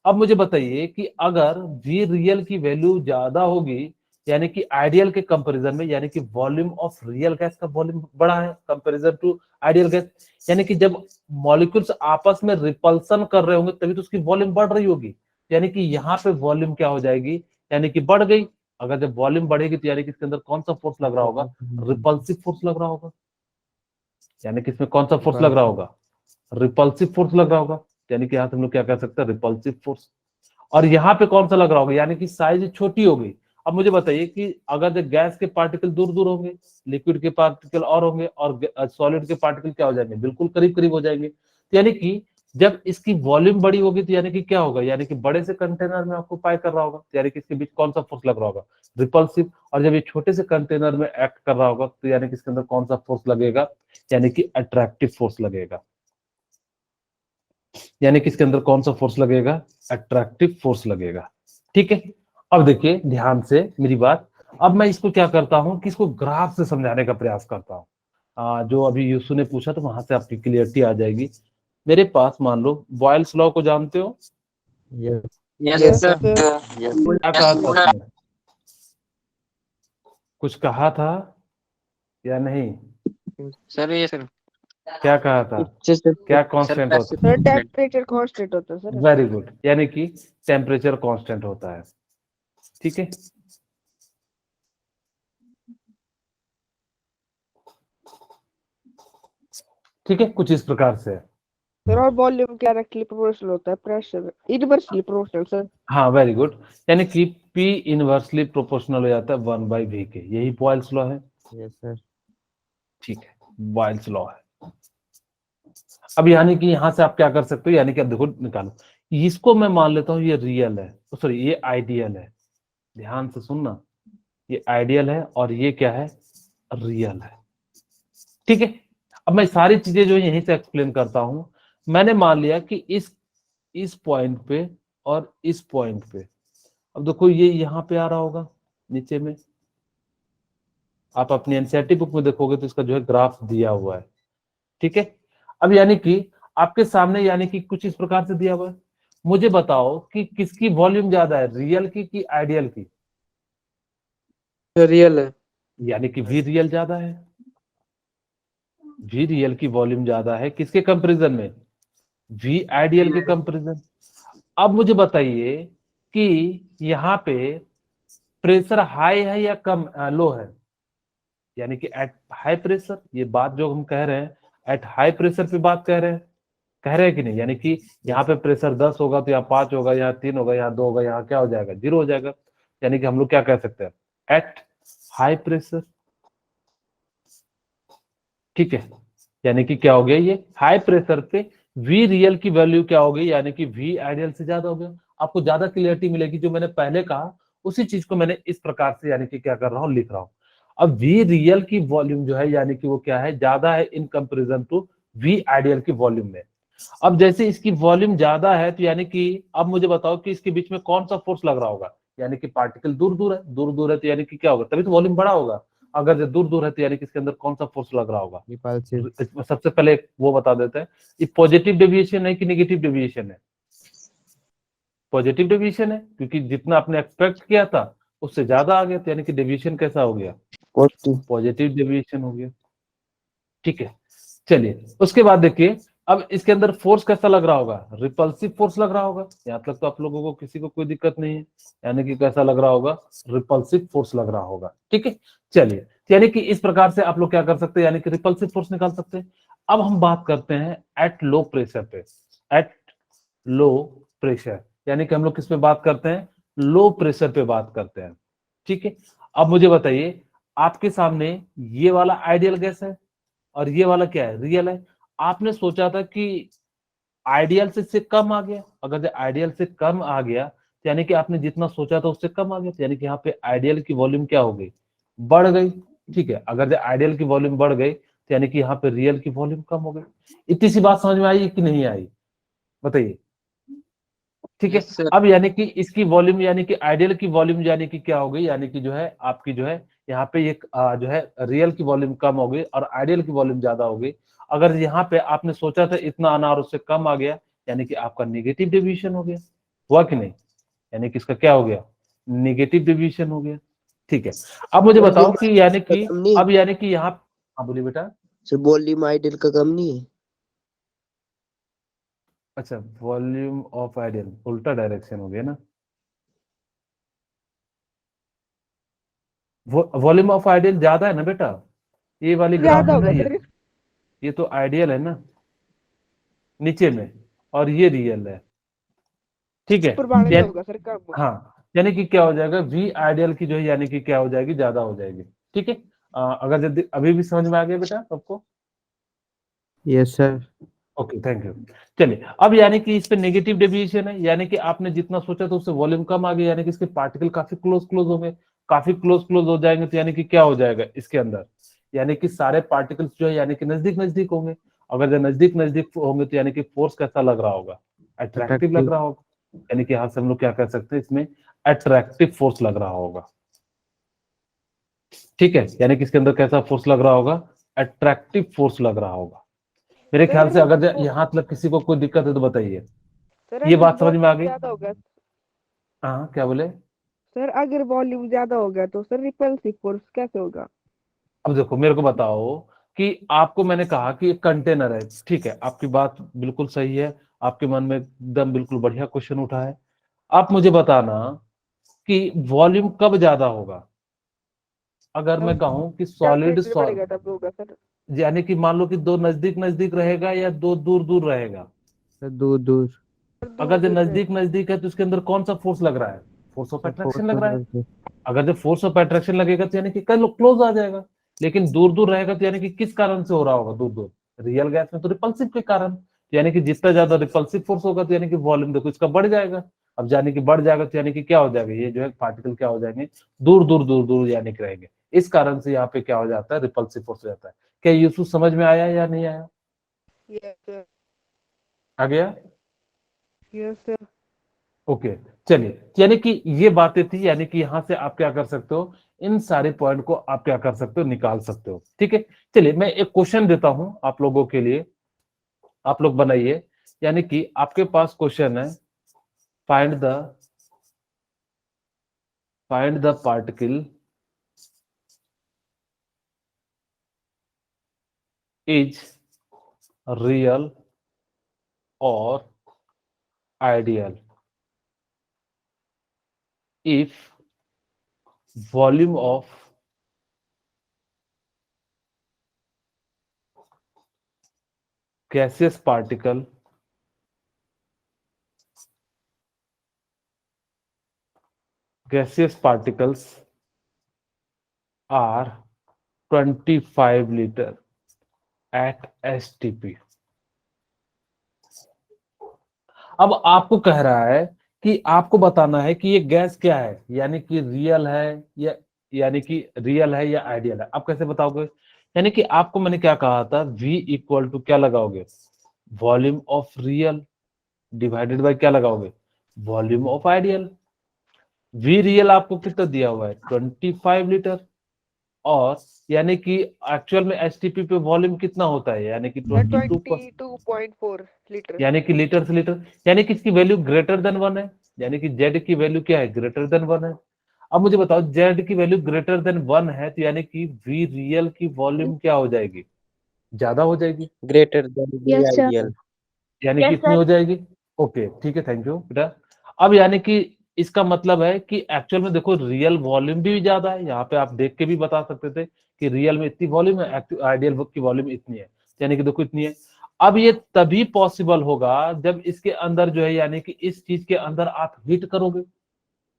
अब मुझे बताइए कि अगर v रियल की वैल्यू ज्यादा होगी यानी कि आइडियल के कंपैरिजन में, यानी कि वॉल्यूम ऑफ रियल गैस का वॉल्यूम बड़ा है कंपैरिजन टू आइडियल गैस, यानी कि जब मॉलिक्यूल्स आपस में रिपल्सन कर रहे होंगे तभी तो उसकी वॉल्यूम बढ़ रही होगी, यानी कि यहाँ पे वॉल्यूम क्या हो जाएगी, यानी कि बढ़ गई। अगर जब वॉल्यूम बढ़ेगी तो यानी कि इसके अंदर कौन सा फोर्स लग रहा होगा, रिपल्सिव फोर्स लग रहा होगा। यानी कि इसमें कौन सा फोर्स लग रहा होगा, रिपल्सिव फोर्स लग रहा होगा। यानी कि यहाँ से हम लोग क्या कह सकते हैं, रिपल्सिव फोर्स। और यहाँ पे कौन सा लग रहा होगा, यानी कि साइज छोटी हो गई। अब मुझे बताइए कि अगर जो गैस के पार्टिकल दूर दूर होंगे, लिक्विड के पार्टिकल और होंगे, और सॉलिड के पार्टिकल क्या हो जाएंगे, बिल्कुल करीब करीब हो जाएंगे। तो यानी कि जब इसकी वॉल्यूम बड़ी होगी तो यानी कि क्या होगा, यानी कि बड़े से कंटेनर में ऑक्यूपाई कर रहा होगा, तो यानी कि इसके बीच कौन सा फोर्स लग रहा होगा, रिपल्सिव। और जब ये छोटे से कंटेनर में एक्ट कर रहा होगा तो यानी कि इसके अंदर कौन सा फोर्स लगेगा, यानी कि अट्रैक्टिव फोर्स लगेगा। यानी कि इसके अंदर कौन सा फोर्स लगेगा, अट्रैक्टिव फोर्स लगेगा। ठीक है, अब देखिए ध्यान से मेरी बात। अब मैं इसको क्या करता हूं कि इसको ग्राफ से समझाने का प्रयास करता हूं। जो अभी यूसु ने पूछा तो वहां से आपकी क्लियरिटी आ जाएगी। मेरे पास मान लो बॉयल्स लॉ को जानते हो, Yes. Yes sir. क्या कहा था उसने? कुछ कहा था या नहीं? सर ये सर क्या कहा था, क्या कांस्टेंट होता सर है? टेम्परेचर कांस्टेंट होता है सर। वेरी गुड, यानी कि टेम्परेचर कांस्टेंट होता है। ठीक है, ठीक है, कुछ इस प्रकार से। सर और वॉल्यूम क्या डायरेक्टली प्रोपोर्शनल होता है प्रेशर, इनवर्सली प्रोपोर्शनल सर। हाँ वेरी गुड, यानी कि P इनवर्सली प्रोपोर्शनल हो जाता है 1/v के, यही बॉयल्स लॉ है। Yes, sir. ठीक है, बॉयल्स लॉ है। अब यानी कि यहां से आप क्या कर सकते हो, यानी कि अब देखो निकालो, इसको मैं मान लेता हूँ ये रियल है, सॉरी ये आइडियल है। ध्यान से सुनना, ये आइडियल है और ये क्या है, रियल है। ठीक है, अब मैं सारी चीजें जो यहीं से एक्सप्लेन करता हूं। मैंने मान लिया कि इस पॉइंट पे और इस पॉइंट पे, अब देखो ये यहाँ पे आ रहा होगा नीचे में, आप अपनी एनसीईआरटी बुक में देखोगे तो इसका जो है ग्राफ दिया हुआ है। ठीक है, अब यानी कि आपके सामने यानी कि कुछ इस प्रकार से दिया हुआ है। मुझे बताओ कि किसकी वॉल्यूम ज्यादा है, रियल की कि आइडियल की? रियल है। यानी कि वी रियल ज्यादा है, वी रियल की वॉल्यूम ज्यादा है किसके कंपैरिजन में, वी आइडियल के कंपैरिजन। अब मुझे बताइए कि यहाँ पे प्रेशर हाई है या कम, लो है, यानी कि एट हाई प्रेशर, ये बात जो हम कह रहे हैं एट हाई प्रेशर पे बात कह रहे हैं। कह रहे हैं कि नहीं, यानी कि यहाँ पे प्रेशर 10 होगा तो यहाँ 5 होगा, यहाँ 3 होगा, यहाँ 2 होगा, यहाँ क्या हो जाएगा, 0 हो जाएगा। यानी कि हम लोग क्या कह सकते हैं, एट हाई प्रेशर, ठीक है। यानी कि क्या हो गया, ये हाई प्रेशर पे वी रियल की वैल्यू क्या हो गई, यानी कि वी आइडियल से ज्यादा हो गया। आपको ज्यादा क्लियरिटी मिलेगी, जो मैंने पहले कहा उसी चीज को मैंने इस प्रकार से यानी कि क्या कर रहा हूँ, लिख रहा हूँ। अब वी रियल की वॉल्यूम जो है यानी कि वो क्या है, ज्यादा है in comparison to V ideal की वॉल्यूम में। अब जैसे इसकी वॉल्यूम ज्यादा है तो यानी कि अब मुझे बताओ कि इसके बीच में कौन सा फोर्स लग रहा होगा, यानी कि पार्टिकल दूर दूर है, दूर दूर है तो यानी कि क्या होगा, तभी तो वॉल्यूम बड़ा होगा। अगर जो दूर दूर है तो यानी कि इसके अंदर कौन सा फोर्स लग रहा होगा। रिपल्सिव। इसमें सबसे पहले वो बता देते हैं, ये पॉजिटिव डेविएशन है कि नेगेटिव डेविएशन है। पॉजिटिव डेविएशन है, क्योंकि जितना आपने एक्सपेक्ट किया था उससे ज्यादा आ गया, तो यानी कि डेविएशन कैसा हो गया, पॉजिटिव डेविएशन हो गया, ठीक है। चलिए उसके बाद देखिए, अब इसके अंदर फोर्स कैसा लग रहा होगा, रिपल्सिव फोर्स लग रहा होगा। यहाँ तक तो आप लोगों को किसी को कोई दिक्कत नहीं है, यानी कि कैसा लग रहा होगा, रिपल्सिव फोर्स लग रहा होगा, ठीक है। चलिए, यानी कि इस प्रकार से आप लोग क्या कर सकते हैं, यानी कि रिपल्सिव फोर्स निकाल सकते हैं। अब हम बात करते हैं एट लो प्रेशर पे, एट लो प्रेशर, यानी कि हम लोग किस पे बात करते हैं, लो प्रेशर पे बात करते हैं, ठीक है। अब मुझे बताइए, आपके सामने ये वाला आइडियल गैस है और ये वाला क्या है, रियल है। आपने सोचा था कि आइडियल से इससे कम आ गया, अगर जो आइडियल से कम आ गया तो यानी कि आपने जितना सोचा था उससे कम आ गया, तो यानी कि यहाँ पे आइडियल की वॉल्यूम क्या हो गई, बढ़ गई, ठीक है। अगर जो आइडियल की वॉल्यूम बढ़ गई तो यानी कि यहाँ पे रियल की वॉल्यूम कम हो गई। इतनी सी बात समझ में आई कि नहीं आई, बताइए, ठीक है। Yes, sir. अब यानी कि इसकी वॉल्यूम यानी कि आइडियल की वॉल्यूम यानी कि क्या हो गई, यानी कि जो है आपकी जो है यहाँ पे एक जो है रियल की वॉल्यूम कम हो गई और आइडियल की वॉल्यूम ज्यादा हो गई। अगर यहाँ पे आपने सोचा था इतना आना और उससे कम आ गया, यानी कि आपका नेगेटिव डेविएशन हो गया, हुआ कि नहीं, यानी कि इसका क्या हो गया, नेगेटिव डेविएशन हो गया, ठीक है। अब मुझे बताओ कि यानी कि अब यानी कि यहाँ, हाँ बोलिए बेटा। वॉल्यूम आइडियल का कम नहीं है। अच्छा, वॉल्यूम ऑफ आइडियल उल्टा डायरेक्शन हो गया ना, वॉल्यूम ऑफ आइडियल ज्यादा है ना बेटा, ये वाली ग्राफ ज्यादा है होगा ना, सर, ये तो आइडियल है ना नीचे में, और ये रियल है, ठीक है। ऊपर वाले में यानी होगा सर कम। हाँ, यानी कि क्या हो जाएगा, वी आइडियल की जो है यानी कि क्या हो जाएगी, ज्यादा हो जाएगी, ठीक है। अगर यदि अभी भी समझ में आ गया बेटा सबको, yes sir. Okay thank you. चलिए, अब यानी कि इस पे नेगेटिव डेविएशन है, यानी कि आपने जितना सोचा था उससे वॉल्यूम कम आ गया, यानी कि इसके पार्टिकल काफी क्लोज क्लोज होंगे, काफी क्लोज क्लोज हो जाएंगे, तो यानी कि क्या हो जाएगा इसके अंदर, यानी कि सारे पार्टिकल्स जो है यानी कि नजदीक नजदीक होंगे। अगर जो नजदीक नजदीक होंगे तो यानी कि फोर्स कैसा लग रहा होगा, अट्रैक्टिव लग रहा होगा, यानी कि यहाँ से हम लोग क्या कर सकते हैं, इसमें अट्रैक्टिव फोर्स लग रहा होगा, ठीक है। यानी कि इसके अंदर कैसा फोर्स लग रहा होगा, अट्रैक्टिव फोर्स लग रहा होगा। मेरे ख्याल से अगर यहाँ तक किसी को कोई दिक्कत है तो बताइए, सर ये अगर बात समझ में आ वॉल्यूम गई। ज्यादा होगा, हाँ क्या बोले, सर अगर वॉल्यूम ज्यादा होगा तो सर रिपल्सिव फोर्स कैसे होगा। अब देखो मेरे को बताओ कि आपको मैंने कहा कि एक कंटेनर है, ठीक है, आपकी बात बिल्कुल सही है, आपके मन में एकदम बिल्कुल बढ़िया क्वेश्चन उठा है। आप मुझे बताना कि वॉल्यूम कब ज्यादा होगा, अगर मैं कहूं कि सॉलिड टेम्परेचर बढ़ेगा तब होगा सर। यानी कि मान लो कि दो नजदीक नजदीक रहेगा या दो दूर दूर रहेगा। सर दूर दूर। अगर जो दूर नजदीक नजदीक है तो उसके अंदर कौन सा फोर्स लग रहा है, फोर्स ऑफ सर अट्रैक्शन लग रहा है। फोर्स। अगर जब फोर्स ऑफ अट्रैक्शन लगेगा तो यानी कि कल क्लोज आ जाएगा, लेकिन दूर दूर रहेगा तो यानी कि किस कारण से हो रहा होगा दूर दूर, रियल गैस में तो रिपल्सिव के कारण, तो यानी कि जितना ज्यादा रिपल्सिव फोर्स होगा तो यानी कि वॉल्यूम देखो इसका बढ़ जाएगा। अब यानी कि बढ़ जाएगा तो यानी कि क्या हो जाएगा, ये जो है पार्टिकल क्या हो जाएंगे, दूर दूर दूर दूर यानी कि रहेंगे, इस कारण से यहाँ पे क्या हो जाता है, रिपल्सिव फोर्स हो जाता है। क्या यूसुफ समझ में आया या नहीं आया, यस सर, आ गया, यस सर। ओके। चलिए, यानी कि ये बातें थी, यानी कि यहां से आप क्या कर सकते हो, इन सारे पॉइंट को आप क्या कर सकते हो, निकाल सकते हो, ठीक है। चलिए मैं एक क्वेश्चन देता हूं आप लोगों के लिए, आप लोग बनाइए। यानी कि आपके पास क्वेश्चन है, find the particle is real और ideal if volume of gaseous particle gaseous particles are 25 liter at STP। अब आपको कह रहा है कि आपको बताना है कि ये गैस क्या है, यानी कि रियल है या आइडियल है। आप कैसे बताओगे? यानी कि आपको मैंने क्या कहा था, V इक्वल टू क्या लगाओगे, volume of real divided by क्या लगाओगे, volume of ideal. V real आपको कितना दिया हुआ है, 25 लीटर, और यानी कि एक्चुअल में एसटीपी पे वॉल्यूम कितना होता है, यानी कि 22.4 लीटर, यानी कि लीटर से लीटर, यानी कि इसकी वैल्यू ग्रेटर देन 1 है, यानी कि जेड की वैल्यू क्या है, ग्रेटर देन 1 है। अब मुझे बताओ जेड की वैल्यू ग्रेटर देन 1 है, तो यानी कि वी रियल की वॉल्यूम क्या हो जाएगी, ज्यादा हो जाएगी, ग्रेटर देन बी आइडियल। यानी कि कितनी हो जाएगी। ओके ठीक है, थैंक यू बेटा। अब यानी कि इसका मतलब है कि एक्चुअल में देखो रियल वॉल्यूम भी ज्यादा है, यहाँ पे आप देख के भी बता सकते थे कि रियल में इतनी वॉल्यूम है, आइडियल की वॉल्यूम इतनी है, यानी कि देखो इतनी है। अब ये तभी पॉसिबल होगा जब इसके अंदर जो है, यानी कि इस चीज के अंदर आप हीट करोगे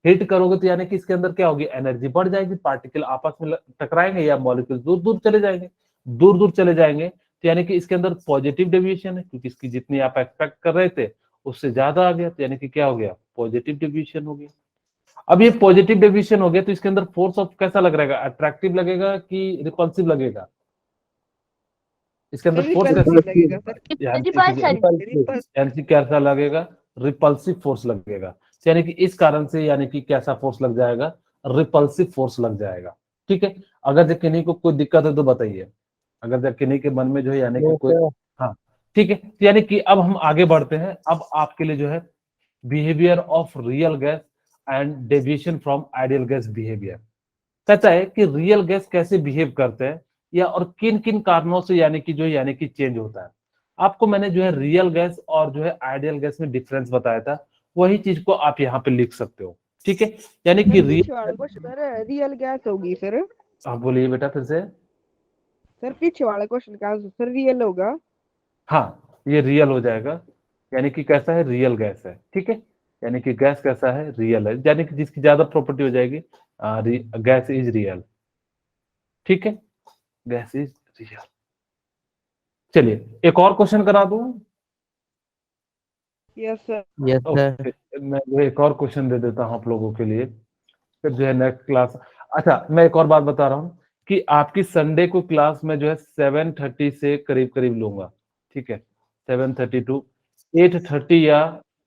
तो यानी कि इसके अंदर क्या होगी, एनर्जी बढ़ जाएगी, पार्टिकल आपस में टकराएंगे या मॉलिक्यूल दूर दूर चले जाएंगे, तो यानी कि इसके अंदर पॉजिटिव डेविएशन है, क्योंकि इसकी जितनी आप एक्सपेक्ट कर रहे थे उससे ज्यादा आ गया, तो यानी कि क्या हो गया, पॉजिटिव डेविएशन हो गया। अब ये पॉजिटिव डेविएशन हो गया तो इसके अंदर फोर्स ऑफ कैसा लग रहेगा, अट्रैक्टिव लगेगा कि रिपल्सिव लगेगा, इसके अंदर फोर्स लगेगा सर, यानी कैसा लगेगा, रिपल्सिव फोर्स लगेगा, यानी कि इस कारण से यानी कि कैसा फोर्स लग जाएगा, रिपल्सिव फोर्स लग जाएगा। ठीक है, अगर जब किन्हीं को कोई दिक्कत है तो बताइए, अगर जब किन्हीं के मन में जो है यानी कि कोई, हाँ ठीक है, तो यानी कि अब हम आगे बढ़ते हैं। अब आपके लिए जो है behaviour of real gas and deviation from ideal gas behaviour, कहता है कि रियल गैस कैसे बिहेव करते हैं या और किन किन कारणों से यानी कि चेंज होता है। आपको मैंने जो है रियल गैस और जो है आइडियल गैस में डिफरेंस बताया था, वही चीज को आप यहाँ पे लिख सकते हो। ठीक है, यानी कि रियल गैस होगी सर। आप बोलिए बेटा फिर से। सर पीछे वाले क्वेश्चन का आंसर सर रियल होगा। हाँ ये रियल हो जाएगा, यानी कि कैसा है, रियल गैस है। ठीक है, यानी कि गैस कैसा है, रियल है, यानी कि जिसकी ज्यादा प्रॉपर्टी हो जाएगी, गैस इज रियल। ठीक है, गैस इज रियल। चलिए एक और क्वेश्चन करा दूं। Yes sir. Yes sir. Okay, मैं जो है एक और क्वेश्चन दे देता हूं आप लोगों के लिए, फिर जो है नेक्स्ट क्लास। अच्छा मैं एक और बात बता रहा हूँ कि आपकी संडे को क्लास में जो है 7:30 से करीब करीब लूंगा। ठीक है, 7:30 टू 8:30 या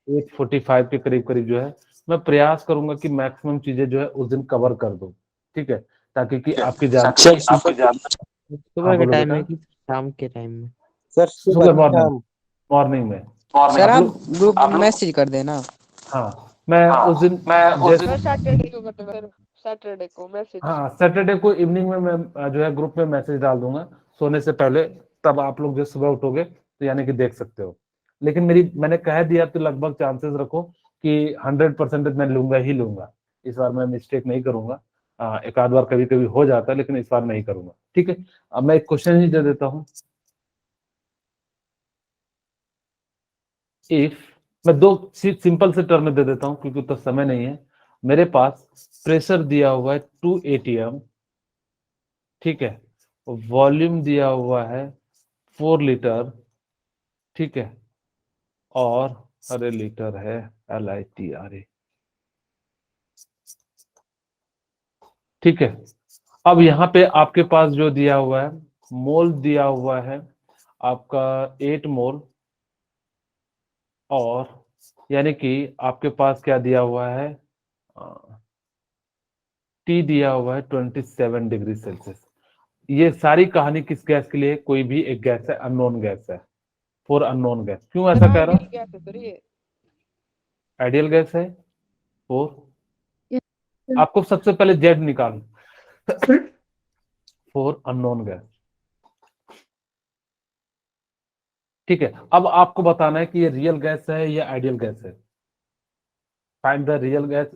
8:45 के करीब करीब जो है मैं प्रयास करूंगा कि मैक्सिमम चीजें जो है उस दिन कवर कर दूं। ठीक है, ताकि कि आपकी जान सुबह के बोलो टाइम बेटा। में कि शाम के टाइम में? सर सुबह सुबह मॉर्निंग में सर आप ग्रुप में मैसेज कर देना। हाँ मैं उस दिन सैटरडे को मतलब सर, सैटरडे को मैसेज। हाँ सैटरडे को इवनिंग में मैं जो है ग्रुप में मैसेज डाल दूंगा सोने से पहले, तब आप लोग जो सुबह उठोगे तो यानी कि देख सकते हो। लेकिन मैंने कह दिया तो लगभग चांसेस रखो कि 100% मैं लूंगा ही लूंगा, इस बार मैं मिस्टेक नहीं करूंगा। एक आध बार कभी कभी हो जाता है लेकिन इस बार नहीं करूंगा। ठीक है, अब मैं एक क्वेश्चन ही दे देता हूँ। इफ मैं दो सिंपल से टर्म दे देता हूं क्योंकि उतना समय नहीं है मेरे पास। प्रेशर दिया हुआ है 2 atm, ठीक है, वॉल्यूम दिया हुआ है 4 लीटर, ठीक है, और अरे लीटर है LITRA, ठीक है। अब यहाँ पे आपके पास जो दिया हुआ है मोल दिया हुआ है आपका 8 मोल, और यानी कि आपके पास क्या दिया हुआ है, टी दिया हुआ है 27 डिग्री सेल्सियस। ये सारी कहानी किस गैस के लिए, कोई भी एक गैस है, अननोन गैस है, फॉर अननोन गैस। क्यों ऐसा कह रहा हूं, गैस है सर ये। आइडियल गैस है फॉर, आपको सबसे पहले जेड निकाल फॉर अननोन गैस। ठीक है, अब आपको बताना है कि ये रियल गैस है या आइडियल गैस है। फाइंड द रियल गैस,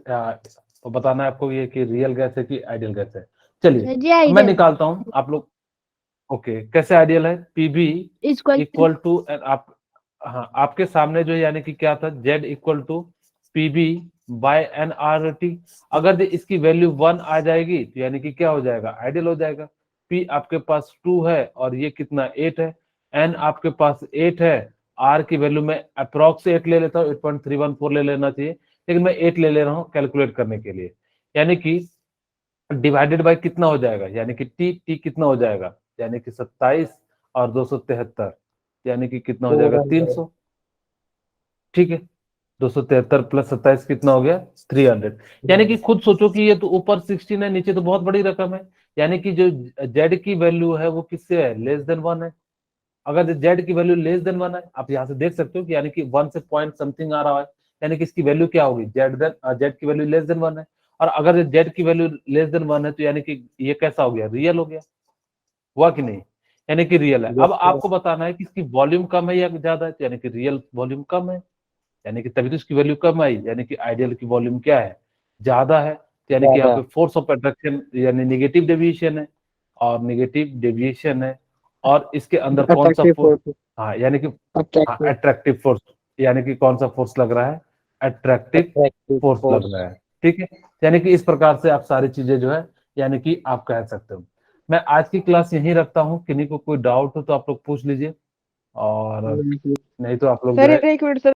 तो बताना है आपको ये कि रियल गैस है कि आइडियल गैस है। चलिए मैं निकालता हूं, आप लोग ओके कैसे आइडियल है, पीबी इक्वल टू आप, हाँ आपके सामने जो है यानी कि क्या था, Z equal to PB by nRT। अगर इसकी वैल्यू 1 आ जाएगी तो यानी कि क्या हो जाएगा, आइडियल हो जाएगा। P आपके पास 2 है और ये कितना 8 है, N आपके पास 8 है, R की वैल्यू में अप्रोक्स 8 ले लेता हूँ, 8.314 ले लेना चाहिए, लेकिन मैं 8 ले ले रहा हूँ कैलकुलेट करने के लिए। यानी कि डिवाइडेड बाय कितना हो जाएगा, यानी कि T कितना हो जाएगा, यानी कि 27 और 273, यानी कि कितना हो जाएगा 300। ठीक है, 273 प्लस 27 कितना हो गया 300। यानी कि खुद सोचो कि ये तो ऊपर 16 है, नीचे तो बहुत बड़ी रकम है। यानी कि जो Z की वैल्यू है वो किससे है, लेस देन 1 है। अगर Z की वैल्यू लेस देन 1 है, आप यहाँ से देख सकते हो कि यानी कि 1 से पॉइंट समथिंग आ रहा है, यानी कि इसकी वैल्यू क्या होगी, Z की वैल्यू लेस देन 1 है। और अगर Z की वैल्यू लेस देन 1 है तो यानी कि ये कैसा हो गया, रियल हो गया, हुआ कि नहीं, यानी कि रियल है। अब आपको बताना है कि इसकी वॉल्यूम कम है या ज्यादा है, तो यानी कि रियल वॉल्यूम कम है, यानी कि तभी तो इसकी वैल्यू कम आई, यानी कि आइडियल की वॉल्यूम क्या है, ज्यादा है। तो यानी कि यहाँ पे फोर्स ऑफ अट्रैक्शन यानी नेगेटिव डेविएशन है, और नेगेटिव डेविएशन है, और इसके अंदर कौन सा फोर्स, हाँ यानी कि अट्रैक्टिव फोर्स, यानी कि कौन सा फोर्स लग रहा है, अट्रैक्टिव फोर्स लग रहा है। ठीक है, यानी कि इस प्रकार से आप सारी चीजें जो है यानी कि आप कह सकते हो। मैं आज की क्लास यहीं रखता हूँ, किन्हीं को कोई डाउट हो तो आप लोग पूछ लीजिए, और नहीं तो आप लोग जो सर है एक मिनट सर,